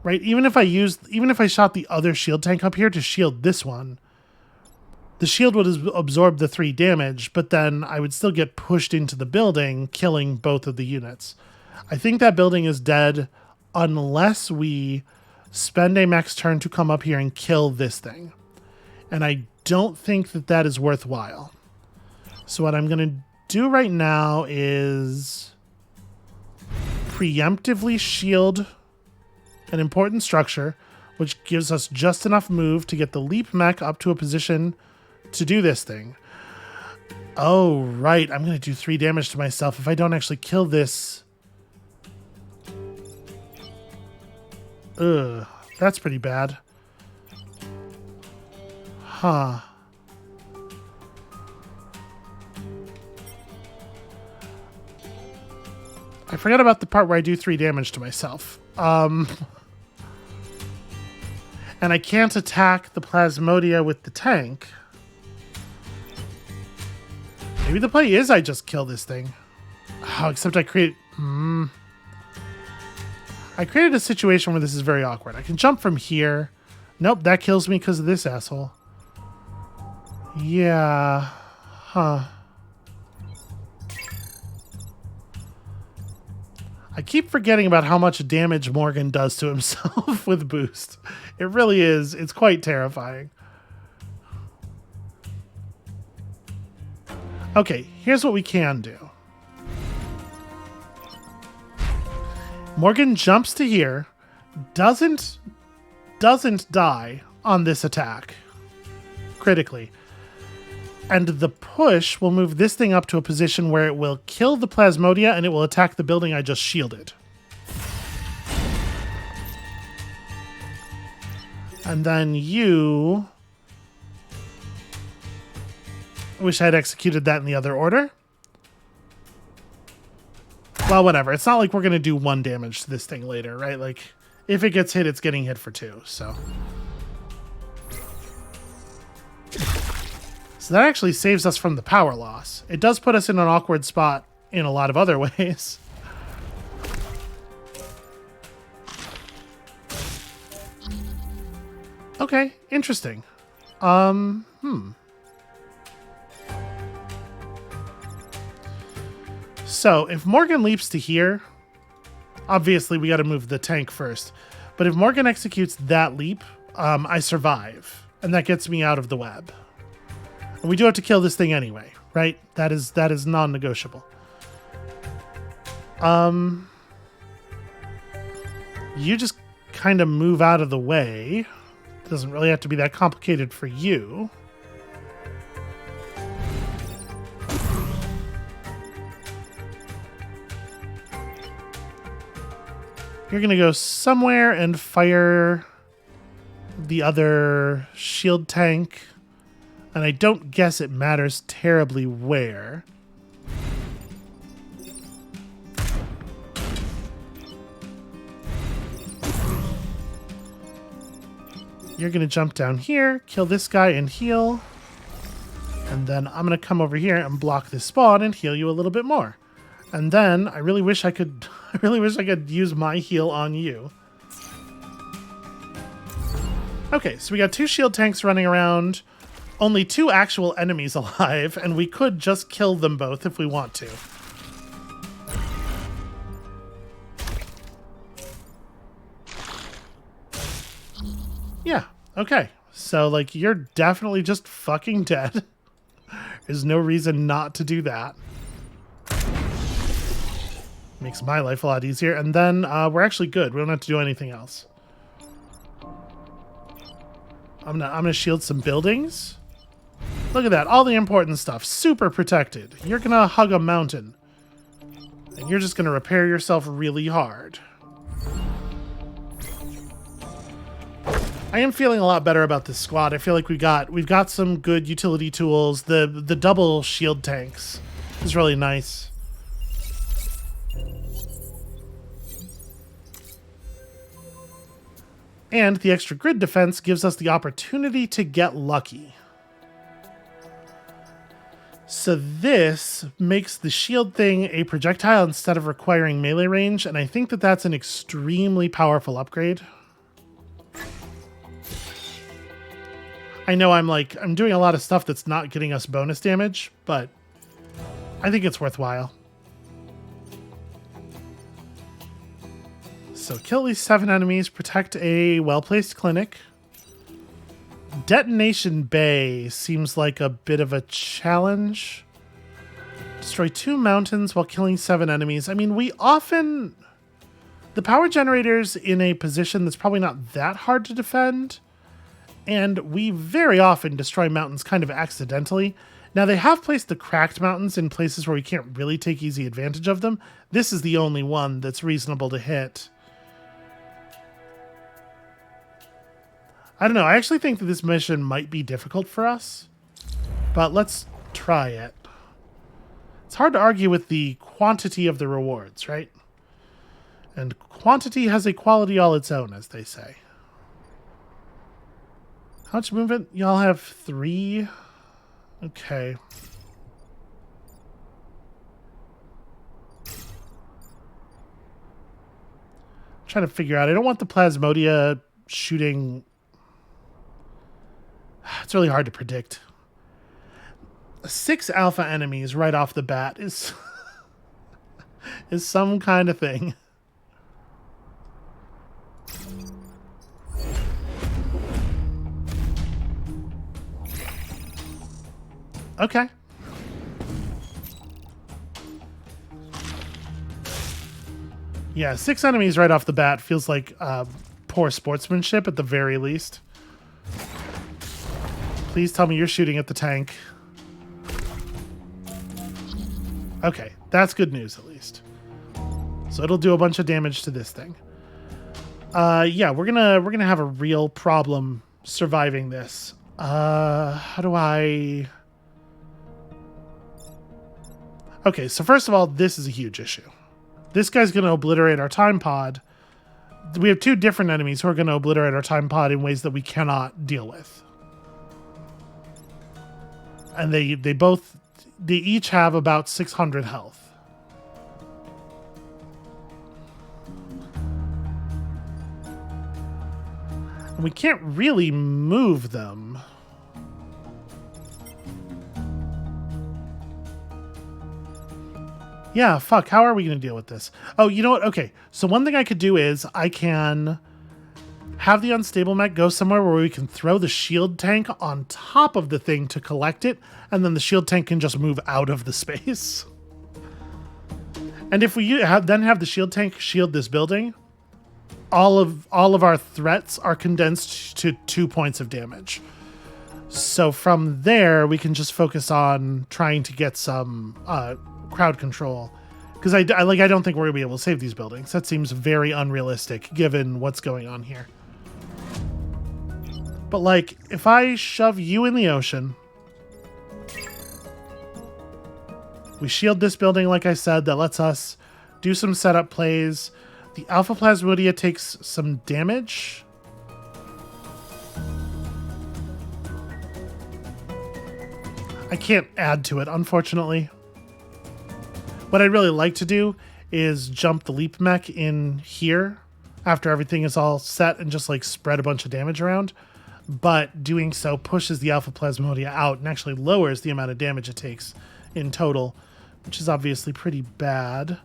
Right? Even if I shot the other shield tank up here to shield this one, the shield would absorb the 3 damage, but then I would still get pushed into the building, killing both of the units. I think that building is dead unless we spend a mech's turn to come up here and kill this thing. And I don't think that that is worthwhile. So what I'm going to do right now is preemptively shield an important structure, which gives us just enough move to get the leap mech up to a position to do this thing. Oh, right. I'm going to do 3 damage to myself if I don't actually kill this. Ugh, that's pretty bad. Huh. I forgot about the part where I do 3 damage to myself. And I can't attack the Plasmodia with the tank. Maybe the play is I just kill this thing. Oh, except I create... I created a situation where this is very awkward. I can jump from here. Nope, that kills me because of this asshole. Yeah. Huh. I keep forgetting about how much damage Morgan does to himself with boost. It really is. It's quite terrifying. Okay, here's what we can do. Morgan jumps to here, doesn't die on this attack critically. And the push will move this thing up to a position where it will kill the Plasmodia and it will attack the building I just shielded. And then you... I wish I had executed that in the other order. Well, whatever. It's not like we're going to do 1 damage to this thing later, right? Like, if it gets hit, it's getting hit for 2, so... So that actually saves us from the power loss. It does put us in an awkward spot in a lot of other ways. Okay, interesting. So, if Morgan leaps to here, obviously we got to move the tank first. But if Morgan executes that leap, I survive. And that gets me out of the web. And we do have to kill this thing anyway, right? That is non-negotiable. You just kind of move out of the way. It doesn't really have to be that complicated for you. You're going to go somewhere and fire the other shield tank. And I don't guess it matters terribly where. You're going to jump down here, kill this guy and heal. And then I'm going to come over here and block this spawn and heal you a little bit more. And then I really wish I could use my heal on you. Okay, so we got 2 shield tanks running around. Only 2 actual enemies alive, and we could just kill them both if we want to. Yeah, okay. So, like, you're definitely just fucking dead. There's no reason not to do that. Makes my life a lot easier. And then we're actually good. We don't have to do anything else. I'm gonna shield some buildings. Look at that. All the important stuff. Super protected. You're going to hug a mountain. And you're just going to repair yourself really hard. I am feeling a lot better about this squad. I feel like we've got some good utility tools. The double shield tanks is really nice. And the extra grid defense gives us the opportunity to get lucky. So this makes the shield thing a projectile instead of requiring melee range, and I think that that's an extremely powerful upgrade. I know I'm doing a lot of stuff that's not getting us bonus damage, but I think it's worthwhile. So kill these 7 enemies, protect a well-placed clinic. Detonation Bay seems like a bit of a challenge. Destroy 2 mountains while killing 7 enemies. I mean, we often... The power generator's in a position that's probably not that hard to defend. And we very often destroy mountains kind of accidentally. Now, they have placed the cracked mountains in places where we can't really take easy advantage of them. This is the only one that's reasonable to hit. I don't know. I actually think that this mission might be difficult for us, but let's try it. It's hard to argue with the quantity of the rewards, right? And quantity has a quality all its own, as they say. How much movement? Y'all have 3? Okay. Trying to figure out. I don't want the Plasmodia shooting. It's really hard to predict. 6 alpha enemies right off the bat is is some kind of thing. Okay. Yeah, 6 enemies right off the bat feels like poor sportsmanship at the very least. Please tell me you're shooting at the tank. Okay, that's good news at least. So it'll do a bunch of damage to this thing. Yeah, we're gonna have a real problem surviving this. How do I? Okay, so first of all, this is a huge issue. This guy's going to obliterate our time pod. We have 2 different enemies who are going to obliterate our time pod in ways that we cannot deal with. And they each have about 600 health. And we can't really move them. Yeah, fuck, how are we going to deal with this? Oh, you know what? Okay, so one thing I could do is I can have the unstable mech go somewhere where we can throw the shield tank on top of the thing to collect it, and then the shield tank can just move out of the space. And if we then have the shield tank shield this building, all of our threats are condensed to 2 points of damage. So from there, we can just focus on trying to get some crowd control, because I don't think we're gonna be able to save these buildings. That seems very unrealistic given what's going on here. But like, if I shove you in the ocean, we shield this building, like I said, that lets us do some setup plays. The Alpha Plasmodia takes some damage. I can't add to it, unfortunately. What I'd really like to do is jump the leap mech in here after everything is all set and just like spread a bunch of damage around. But doing so pushes the Alpha Plasmodia out and actually lowers the amount of damage it takes in total, which is obviously pretty bad.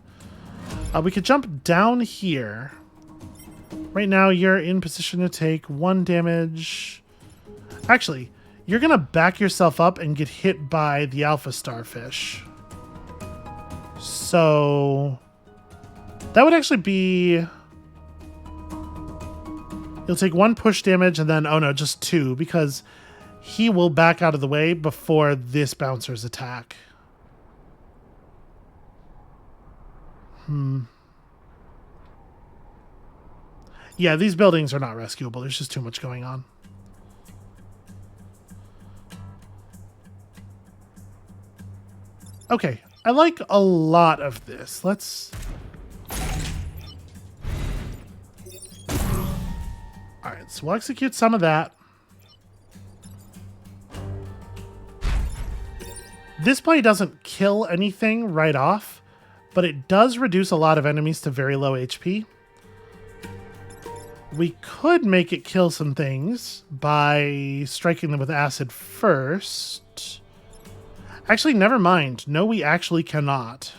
We could jump down here. Right now you're in position to take 1 damage. Actually, you're going to back yourself up and get hit by the Alpha Starfish. So that would actually be... You'll take 1 push damage and then, oh no, just 2, because he will back out of the way before this bouncer's attack. Yeah, these buildings are not rescuable. There's just too much going on. Okay, I like a lot of this. Let's... Alright, so we'll execute some of that. This play doesn't kill anything right off, but it does reduce a lot of enemies to very low HP. We could make it kill some things by striking them with acid first. Actually, never mind. No, we actually cannot.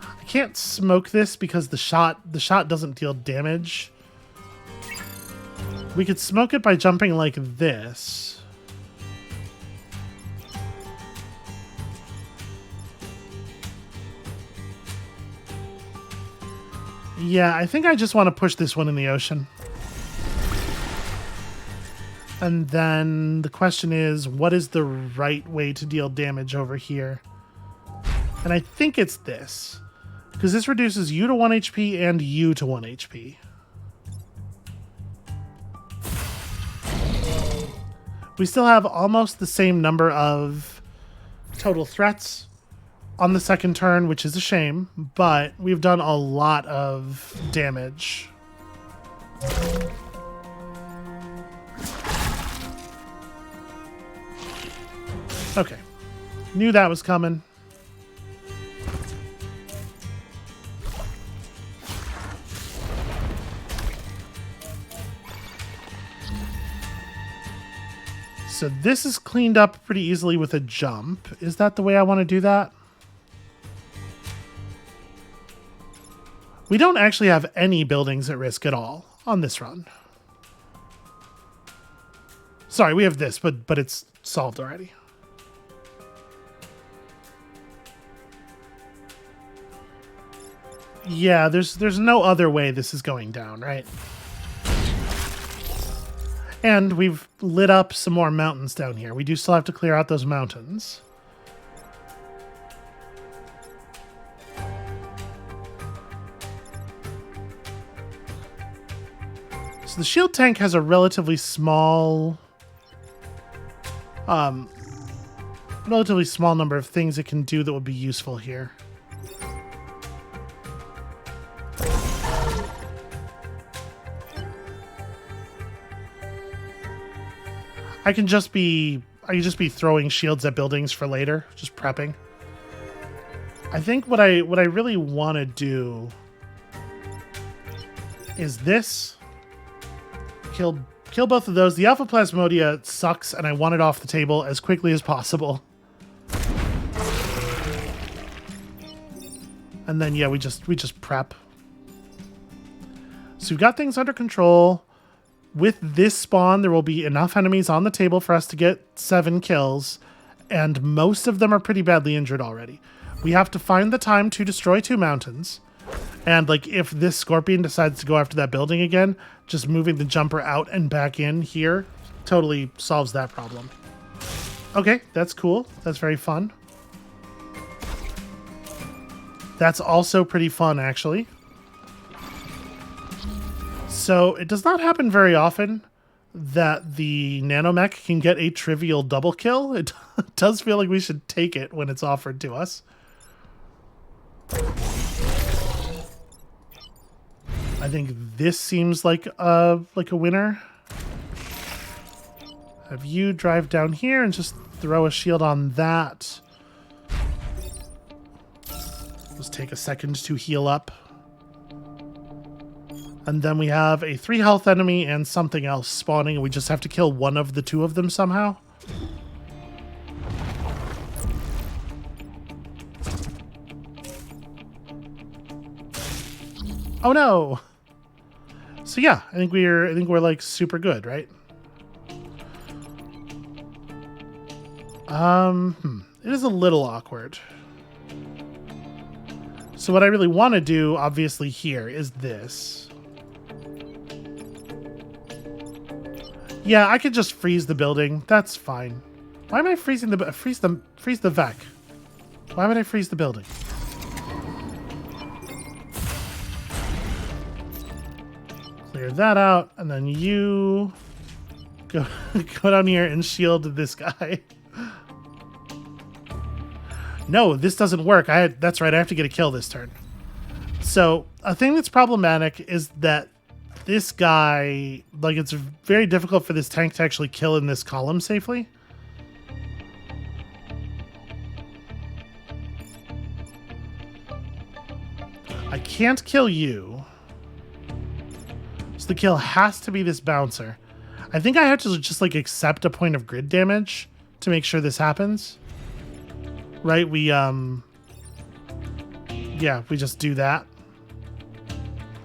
I can't smoke this because the shot doesn't deal damage. We could smoke it by jumping like this. Yeah, I think I just want to push this one in the ocean. And then the question is, what is the right way to deal damage over here? And I think it's this. Because this reduces you to 1 HP and you to 1 HP. We still have almost the same number of total threats on the second turn, which is a shame, but we've done a lot of damage. Okay. Knew that was coming. So this is cleaned up pretty easily with a jump. Is that the way I want to do that? We don't actually have any buildings at risk at all on this run. Sorry, we have this, but it's solved already. Yeah, there's no other way this is going down, right? And we've lit up some more mountains down here. We do still have to clear out those mountains. So the shield tank has a relatively small number of things it can do that would be useful here. I can just be throwing shields at buildings for later, just prepping. I think what I really want to do is this. Kill both of those. The Alpha Plasmodia sucks, and I want it off the table as quickly as possible. And then yeah, we just prep. So we've got things under control. With this spawn, there will be enough enemies on the table for us to get 7 kills, and most of them are pretty badly injured already. We have to find the time to destroy 2 mountains, and like if this scorpion decides to go after that building again, just moving the jumper out and back in here totally solves that problem. Okay, that's cool. That's very fun. That's also pretty fun, actually. So it does not happen very often that the nanomech can get a trivial double kill. It does feel like we should take it when it's offered to us. I think this seems like a winner. Have you drive down here and just throw a shield on that. Just take a second to heal up. And then we have a 3 health enemy and something else spawning, and we just have to kill one of the 2 of them somehow. Oh no! So yeah, I think we're like super good, right? It is a little awkward. So what I really want to do, obviously, here is this. Yeah, I could just freeze the building. That's fine. Why am I freezing the freeze the VEC? Why would I freeze the building? Clear that out, and then you go down here and shield this guy. No, this doesn't work. That's right, I have to get a kill this turn. So, a thing that's problematic is that this guy, like, it's very difficult for this tank to actually kill in this column safely. I can't kill you. So the kill has to be this bouncer. I think I have to just, like, accept a point of grid damage to make sure this happens. Right, yeah, we just do that.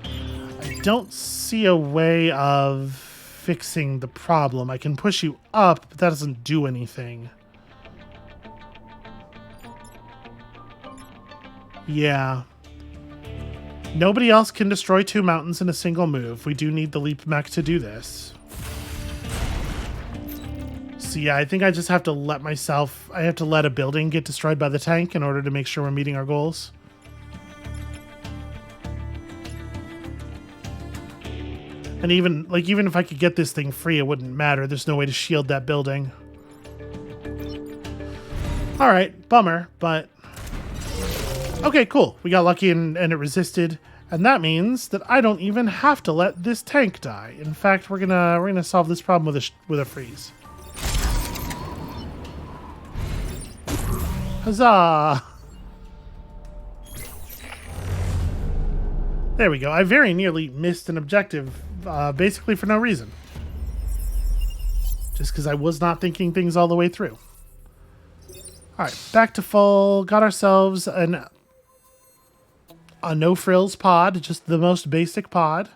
I don't see a way of fixing the problem. I can push you up, but that doesn't do anything. Yeah. Nobody else can destroy 2 mountains in a single move. We do need the leap mech to do this. So yeah, I think I just have to let a building get destroyed by the tank in order to make sure we're meeting our goals. And even if I could get this thing free, it wouldn't matter. There's no way to shield that building. All right, bummer, but okay, cool. We got lucky and it resisted, and that means that I don't even have to let this tank die. In fact, we're gonna solve this problem with a freeze. Huzzah! There we go. I very nearly missed an objective, basically for no reason. Just because I was not thinking things all the way through. Alright, back to full. Got ourselves a no-frills pod, just the most basic pod.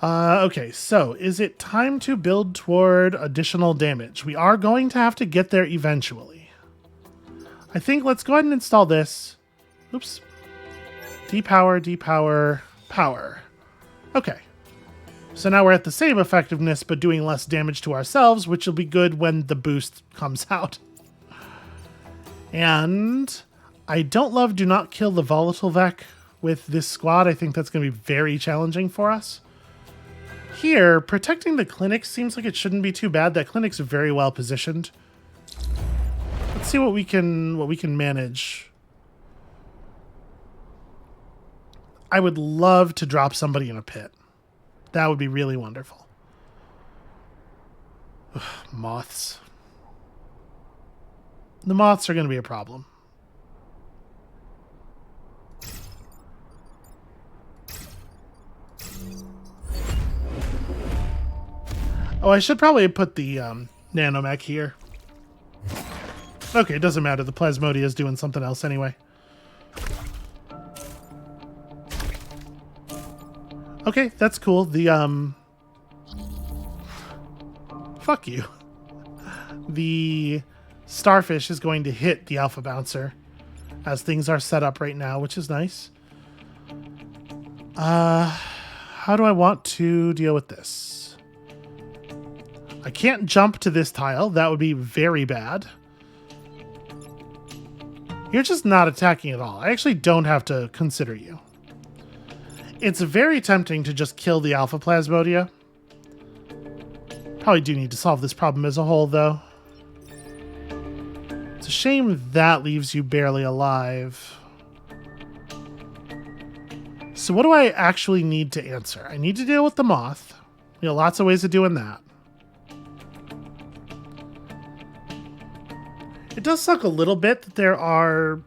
Okay, so is it time to build toward additional damage? We are going to have to get there eventually. I think let's go ahead and install this. Oops. Depower, depower, power. Okay. So now we're at the same effectiveness, but doing less damage to ourselves, which will be good when the boost comes out. And I don't love do not kill the volatile Vec with this squad. I think that's going to be very challenging for us. Here, protecting the clinic seems like it shouldn't be too bad. That clinic's very well positioned. Let's see what we can manage. I would love to drop somebody in a pit. That would be really wonderful. Ugh, moths. The moths are going to be a problem. Oh, I should probably put the nanomech here. Okay, it doesn't matter. The Plasmodia is doing something else anyway. Okay, that's cool. The, fuck you. The starfish is going to hit the Alpha Bouncer as things are set up right now, which is nice. How do I want to deal with this? I can't jump to this tile. That would be very bad. You're just not attacking at all. I actually don't have to consider you. It's very tempting to just kill the Alpha Plasmodia. Probably do need to solve this problem as a whole, though. It's a shame that leaves you barely alive. So what do I actually need to answer? I need to deal with the moth. You know, lots of ways of doing that. It does suck a little bit that there are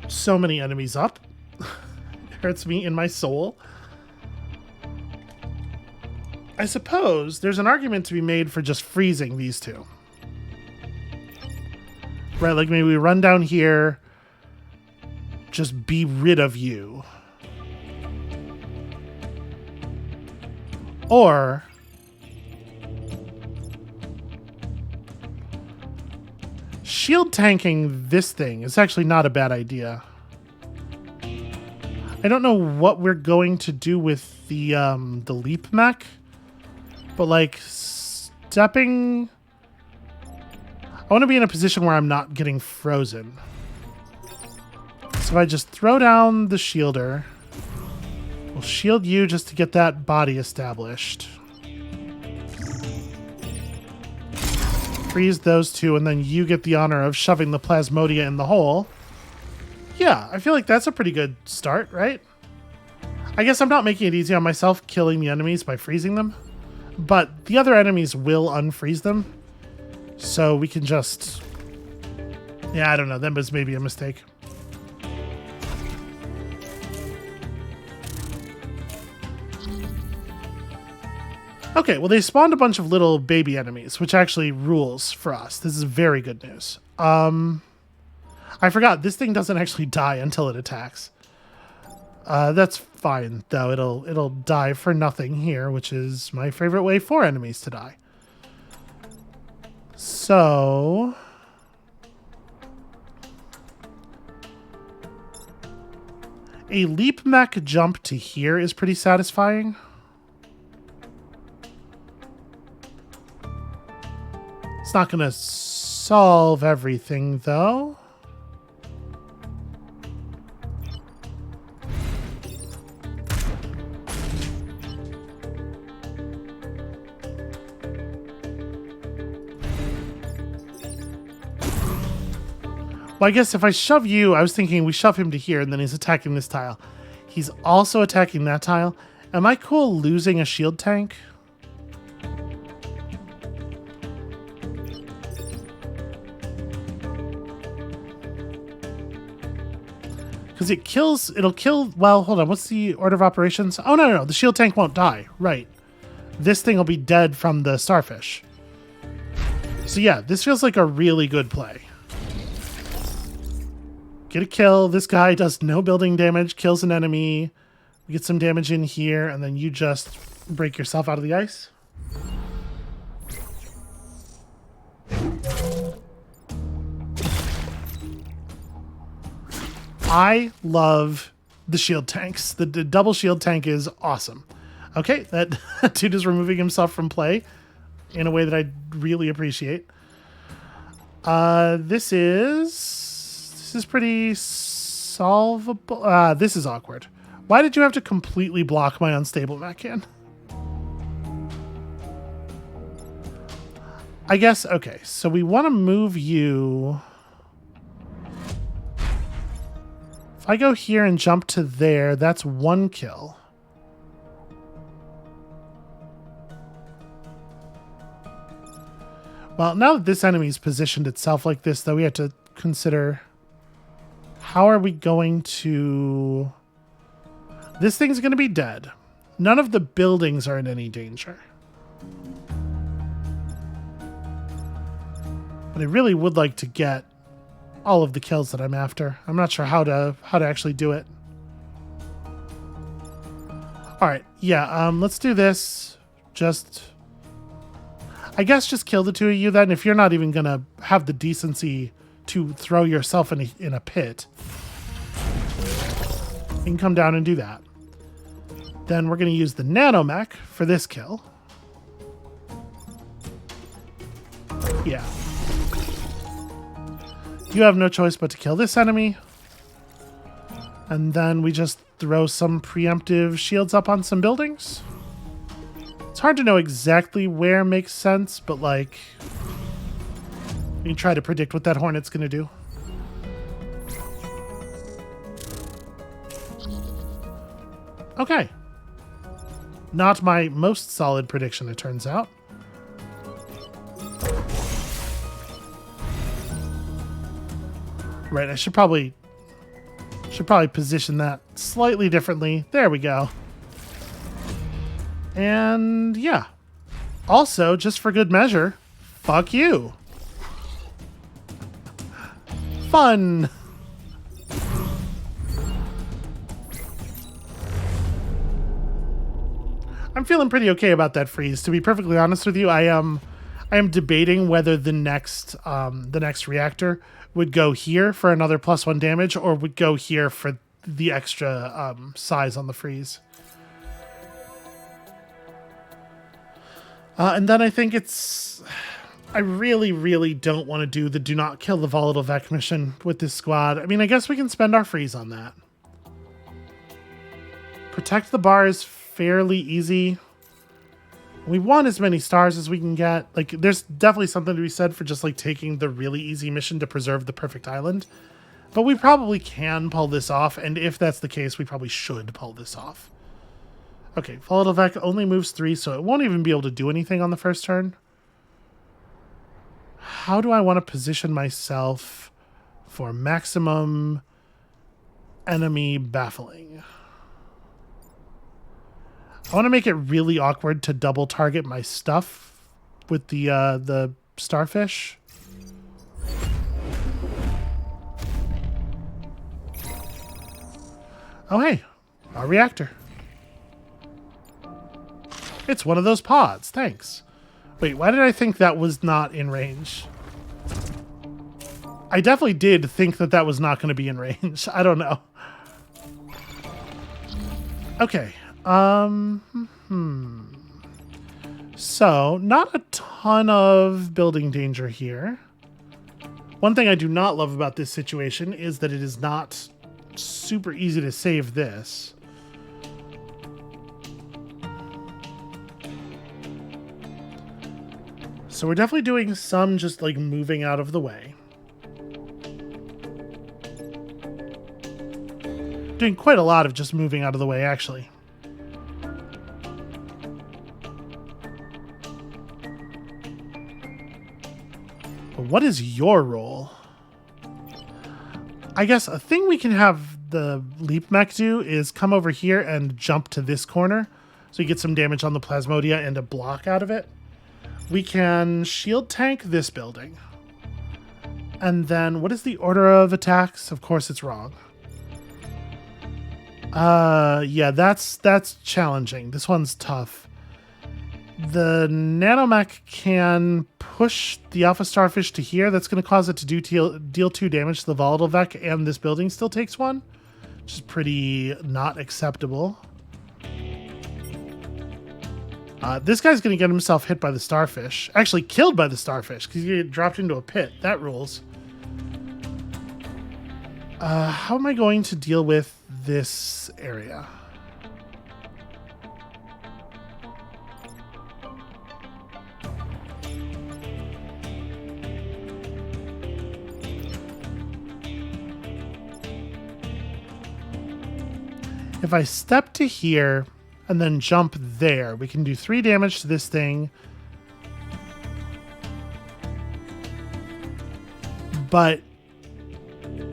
so many enemies up. It hurts me in my soul. I suppose there's an argument to be made for just freezing these two. Right, like maybe we run down here, just be rid of you. Or shield tanking this thing is actually not a bad idea. I don't know what we're going to do with the leap mech, but like stepping, I want to be in a position where I'm not getting frozen. So if I just throw down the shielder, we'll shield you just to get that body established. Freeze those two, and then you get the honor of shoving the Plasmodia in the hole. Yeah, I feel like that's a pretty good start, right? I guess I'm not making it easy on myself killing the enemies by freezing them, but the other enemies will unfreeze them. So we can just... yeah, I don't know. That was maybe a mistake. Okay, well, they spawned a bunch of little baby enemies, which actually rules for us. This is very good news. I forgot, this thing doesn't actually die until it attacks. That's fine, though. It'll die for nothing here, which is my favorite way for enemies to die. So... a leap mech jump to here is pretty satisfying. It's not going to solve everything, though. Well, I guess if I shove you, I was thinking we shove him to here and then he's attacking this tile. He's also attacking that tile. Am I cool losing a shield tank? Because it'll kill, well, hold on, what's the order of operations? Oh, no, the shield tank won't die, right. This thing will be dead from the starfish. So yeah, this feels like a really good play. Get a kill, this guy does no building damage, kills an enemy, we get some damage in here, and then you just break yourself out of the ice. I love the shield tanks. The double shield tank is awesome. Okay, that dude is removing himself from play in a way that I really appreciate. This is pretty solvable. This is awkward. Why did you have to completely block my unstable mech-in? I guess, okay, so we want to move you. If I go here and jump to there, that's one kill. Well, now that this enemy's positioned itself like this, though, we have to consider how are we going to... This thing's going to be dead. None of the buildings are in any danger. But I really would like to get all of the kills that I'm after. I'm not sure how to actually do it. All right, yeah, let's do this. I guess just kill the two of you then, if you're not even gonna have the decency to throw yourself in a pit. You can come down and do that. Then we're gonna use the nanomech for this kill. Yeah. You have no choice but to kill this enemy. And then we just throw some preemptive shields up on some buildings. It's hard to know exactly where makes sense, but like, you can try to predict what that hornet's going to do. Okay. Not my most solid prediction, it turns out. Right, I should probably position that slightly differently. There we go. And yeah. Also, just for good measure, fuck you. Fun. I'm feeling pretty okay about that freeze. To be perfectly honest with you, I am debating whether the next reactor would go here for another +1 damage or would go here for the extra size on the freeze. And then I think I really, really don't want to do the do not kill the volatile Vec mission with this squad. I mean, I guess we can spend our freeze on that. Protect the bar is fairly easy. We want as many stars as we can get. Like, there's definitely something to be said for just like taking the really easy mission to preserve the perfect island. But we probably can pull this off, and if that's the case, we probably should pull this off. Okay, Volatile Vec only moves 3, so it won't even be able to do anything on the first turn. How do I want to position myself for maximum enemy baffling? I want to make it really awkward to double target my stuff with the starfish. Oh, hey, our reactor. It's one of those pods, thanks. Wait, why did I think that was not in range? I definitely did think that that was not going to be in range. I don't know. Okay. So, not a ton of building danger here. One thing I do not love about this situation is that it is not super easy to save this. So we're definitely doing some just like moving out of the way. Doing quite a lot of just moving out of the way, actually. But what is your role? I guess a thing we can have the leap mech do is come over here and jump to this corner. So you get some damage on the Plasmodia and a block out of it. We can shield tank this building. And then what is the order of attacks? Of course it's wrong. Yeah, that's challenging. This one's tough. The nanomech can push the Alpha Starfish to here. That's going to cause it to deal 2 damage to the volatile Vec, and this building still takes 1, which is pretty not acceptable. This guy's going to get himself hit by the Starfish. Actually, killed by the Starfish, because he dropped into a pit. That rules. How am I going to deal with this area? If I step to here and then jump there, we can do 3 damage to this thing. But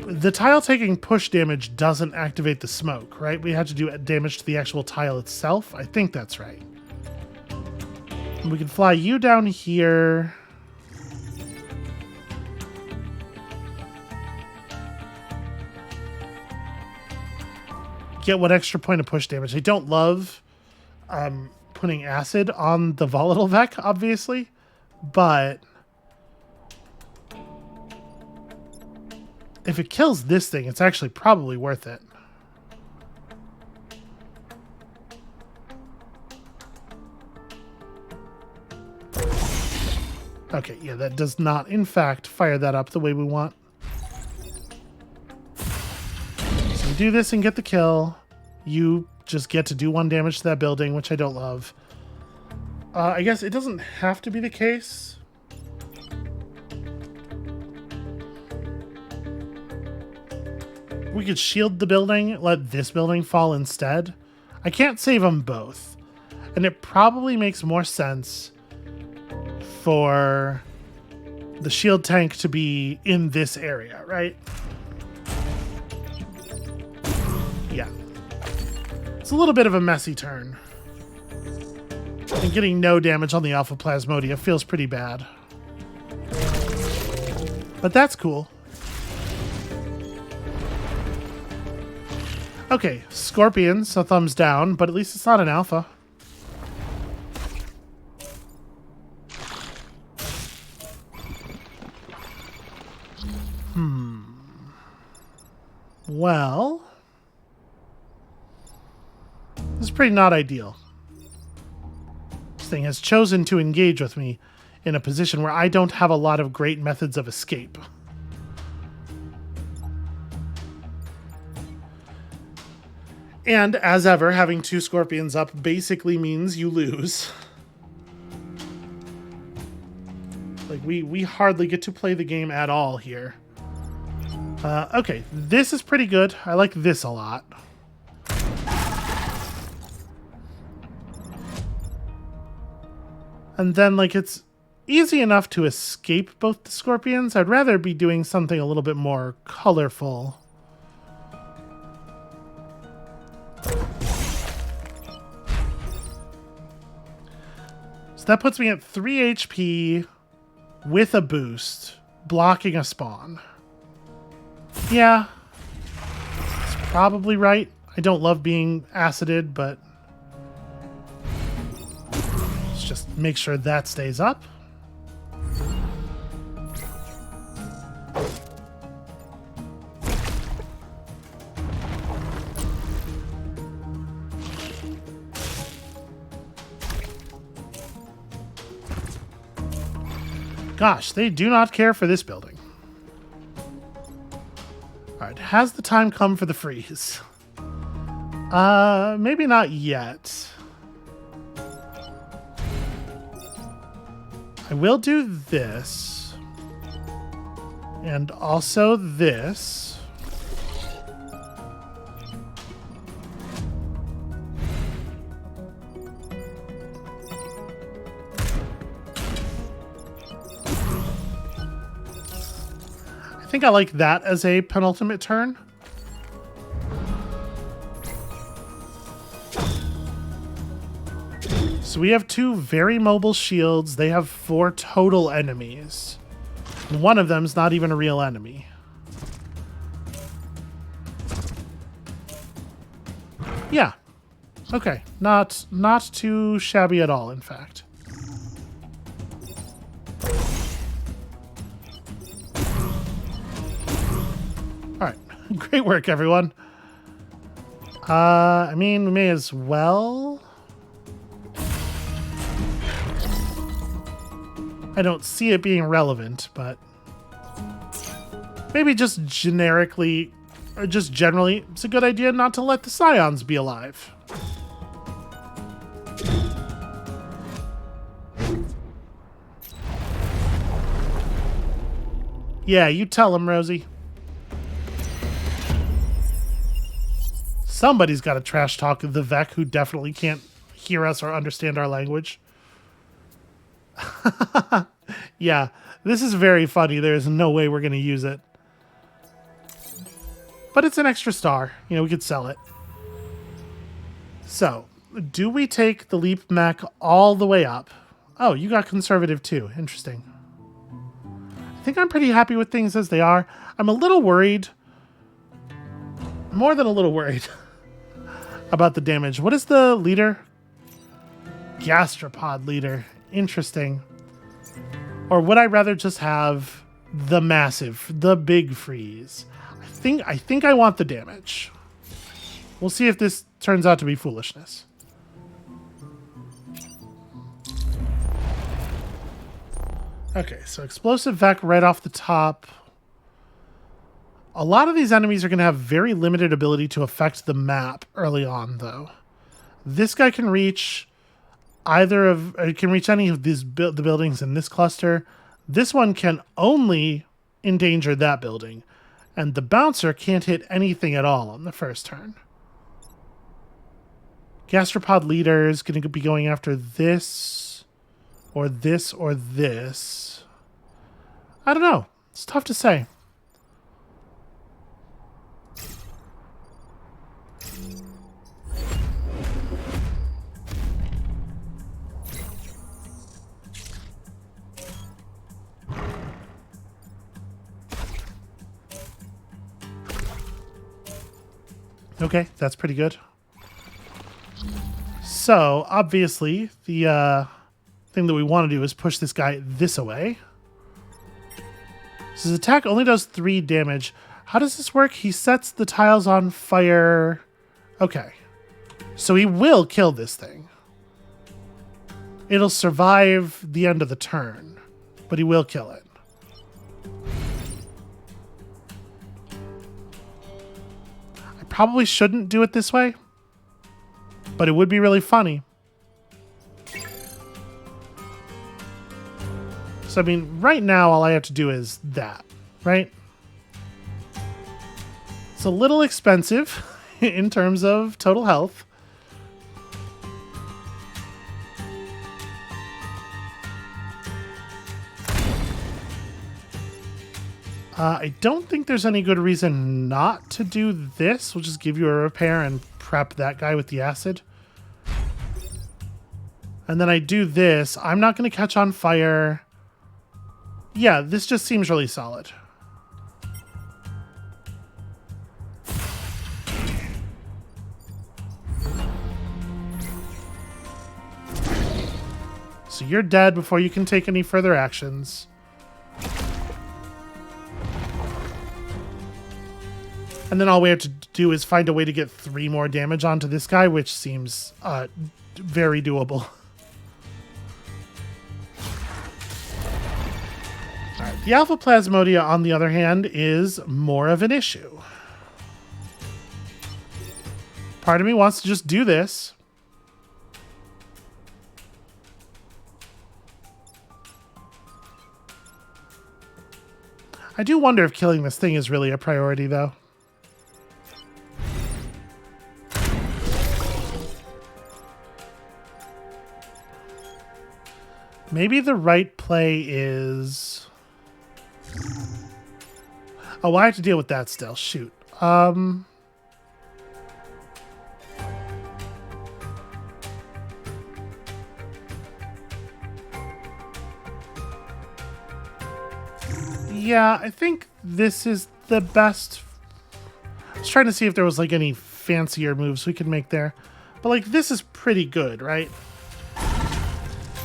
the tile taking push damage doesn't activate the smoke, right? We had to do damage to the actual tile itself. I think that's right. And we can fly you down here. Get 1 extra point of push damage. I don't love putting acid on the volatile Vec, obviously, but if it kills this thing, it's actually probably worth it. Okay, yeah, that does not, in fact, fire that up the way we want. So we do this and get the kill. You just get to do 1 damage to that building, which I don't love. I guess it doesn't have to be the case. We could shield the building, let this building fall instead. I can't save them both. And it probably makes more sense for the shield tank to be in this area, right? Yeah. It's a little bit of a messy turn. And getting no damage on the Alpha Plasmodia feels pretty bad. But that's cool. Okay, Scorpion, so thumbs down, but at least it's not an Alpha. Well, this is pretty not ideal. This thing has chosen to engage with me in a position where I don't have a lot of great methods of escape. And as ever, having 2 Scorpions up basically means you lose. Like, we hardly get to play the game at all here. Okay, this is pretty good. I like this a lot. And then, like, it's easy enough to escape both the Scorpions. I'd rather be doing something a little bit more colorful. So that puts me at 3 HP with a boost, blocking a spawn. Yeah, it's probably right. I don't love being acided, but let's just make sure that stays up. Gosh, they do not care for this building. Alright, has the time come for the freeze? Maybe not yet. I will do this. And also this. think I like that as a penultimate turn. So we have 2 very mobile shields. They have 4 total enemies. One of them's not even a real enemy. Yeah. Okay. Not too shabby at all, in fact. Alright. Great work, everyone. I mean, we may as well. I don't see it being relevant, but maybe just generically, or just generally, it's a good idea not to let the scions be alive. Yeah, you tell him, Rosie. Somebody's got to trash talk the Vec who definitely can't hear us or understand our language. Yeah, this is very funny. There's no way we're going to use it. But it's an extra star. You know, we could sell it. So, do we take the leap mech all the way up? Oh, you got conservative too. Interesting. I think I'm pretty happy with things as they are. I'm a little worried. More than a little worried about the damage. What is the leader? Gastropod leader. Interesting. Or would I rather just have the massive, the big freeze? I think I want the damage. We'll see if this turns out to be foolishness. Okay, so explosive Vec right off the top. A lot of these enemies are going to have very limited ability to affect the map early on, though. This guy can reach either of, it can reach any of these the buildings in this cluster. This one can only endanger that building, and the bouncer can't hit anything at all on the first turn. Gastropod leader is going to be going after this, or this, or this. I don't know. It's tough to say. Okay, that's pretty good. So, obviously, the thing that we want to do is push this guy this away. So his attack only does 3 damage. How does this work? He sets the tiles on fire. Okay. So he will kill this thing. It'll survive the end of the turn, but he will kill it. Probably shouldn't do it this way, but it would be really funny. So, I mean, right now, all I have to do is that, right? It's a little expensive in terms of total health. I don't think there's any good reason not to do this. We'll just give you a repair and prep that guy with the acid. And then I do this. I'm not going to catch on fire. Yeah, this just seems really solid. So you're dead before you can take any further actions. And then all we have to do is find a way to get 3 more damage onto this guy, which seems very doable. All right, the Alpha Plasmodia, on the other hand, is more of an issue. Part of me wants to just do this. I do wonder if killing this thing is really a priority, though. Maybe the right play is... Oh, I have to deal with that still. Shoot. Yeah, I think this is the best. I was trying to see if there was like any fancier moves we could make there. But like this is pretty good, right?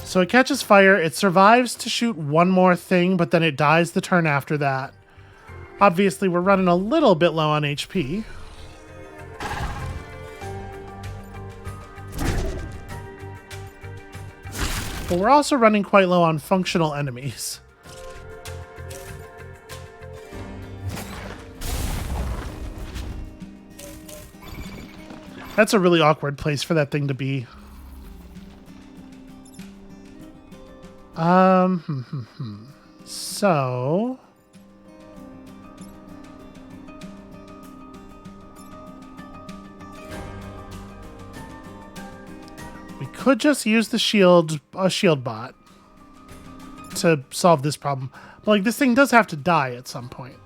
So it catches fire, it survives to shoot one more thing, but then it dies the turn after that. Obviously, we're running a little bit low on HP. But we're also running quite low on functional enemies. That's a really awkward place for that thing to be. So... we could just use the shield bot to solve this problem. But like this thing does have to die at some point.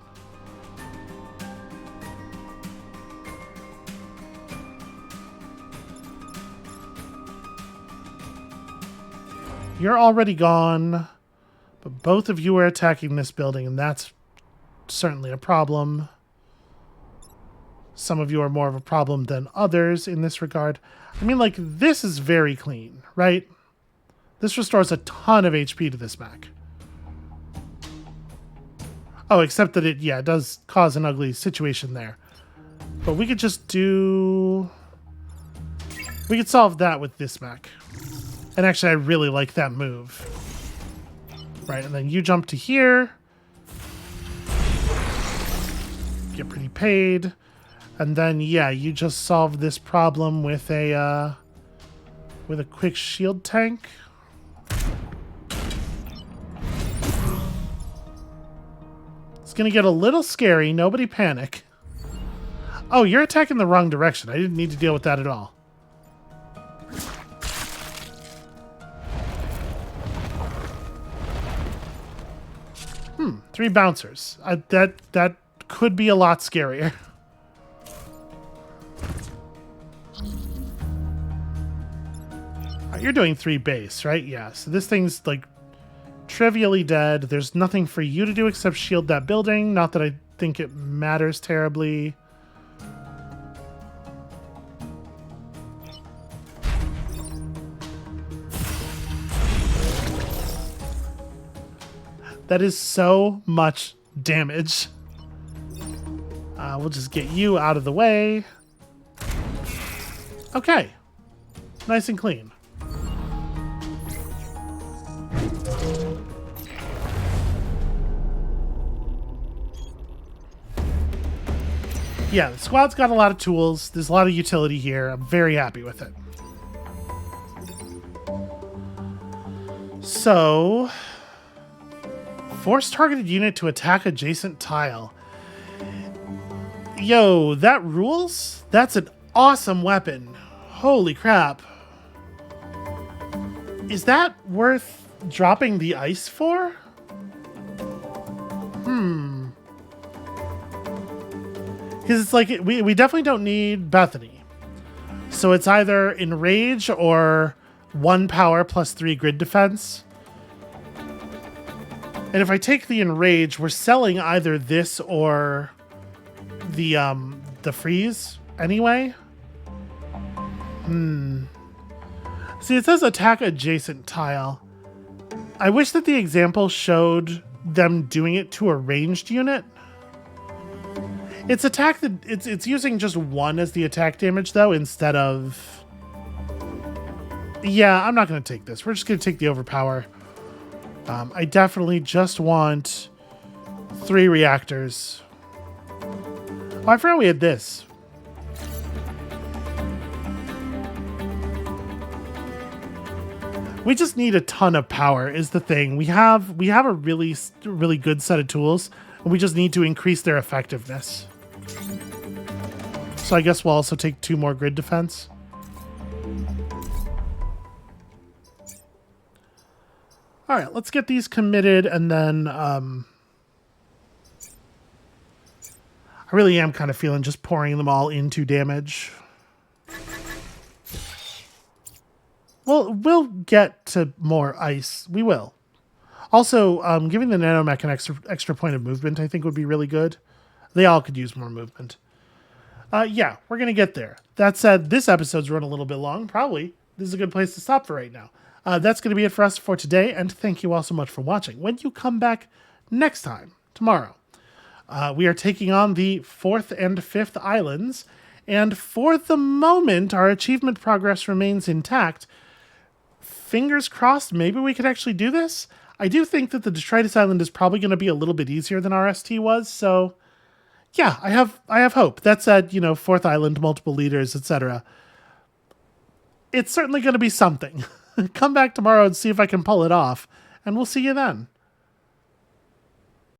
You're already gone, but both of you are attacking this building, and that's certainly a problem. Some of you are more of a problem than others in this regard. I mean, like, this is very clean, right? This restores a ton of HP to this mech. Oh, except that it does cause an ugly situation there. But we could just do... we could solve that with this mech. And actually, I really like that move. Right, and then you jump to here. Get pretty paid. And then, yeah, you just solve this problem with a quick shield tank. It's gonna get a little scary. Nobody panic. Oh, you're attacking the wrong direction. I didn't need to deal with that at all. Three bouncers. That could be a lot scarier. You're doing 3 base, right? Yeah, so this thing's like trivially dead. There's nothing for you to do except shield that building. Not that I think it matters terribly. That is so much damage. We'll just get you out of the way. Okay. Nice and clean. Yeah, the squad's got a lot of tools. There's a lot of utility here. I'm very happy with it. So... force targeted unit to attack adjacent tile. Yo, that rules? That's an awesome weapon. Holy crap. Is that worth dropping the ice for? Because it's like, we definitely don't need Bethany. So it's either Enrage or 1 power plus 3 grid defense. And if I take the Enrage, we're selling either this or the freeze anyway. See, it says attack adjacent tile. I wish that the example showed them doing it to a ranged unit. It's it's using just 1 as the attack damage though, instead of... yeah, I'm not going to take this. We're just going to take the overpower. I definitely just want 3 reactors. Oh, I forgot we had this. We just need a ton of power is the thing. We have a really good set of tools, and we just need to increase their effectiveness. So I guess we'll also take 2 more grid defense. All right, let's get these committed, and then I really am kind of feeling just pouring them all into damage. Well, we'll get to more ice. We will. Also, giving the nanomech an extra point of movement, I think, would be really good. They all could use more movement. Yeah, we're going to get there. That said, this episode's run a little bit long. Probably. This is a good place to stop for right now. That's going to be it for us for today, and thank you all so much for watching. When you come back next time, tomorrow, we are taking on the 4th and 5th islands, and for the moment, our achievement progress remains intact. Fingers crossed, maybe we could actually do this. I do think that the Detritus Island is probably going to be a little bit easier than RST was, so yeah, I have hope. That said, 4th island, multiple leaders, etc. It's certainly going to be something. Come back tomorrow and see if I can pull it off, and we'll see you then.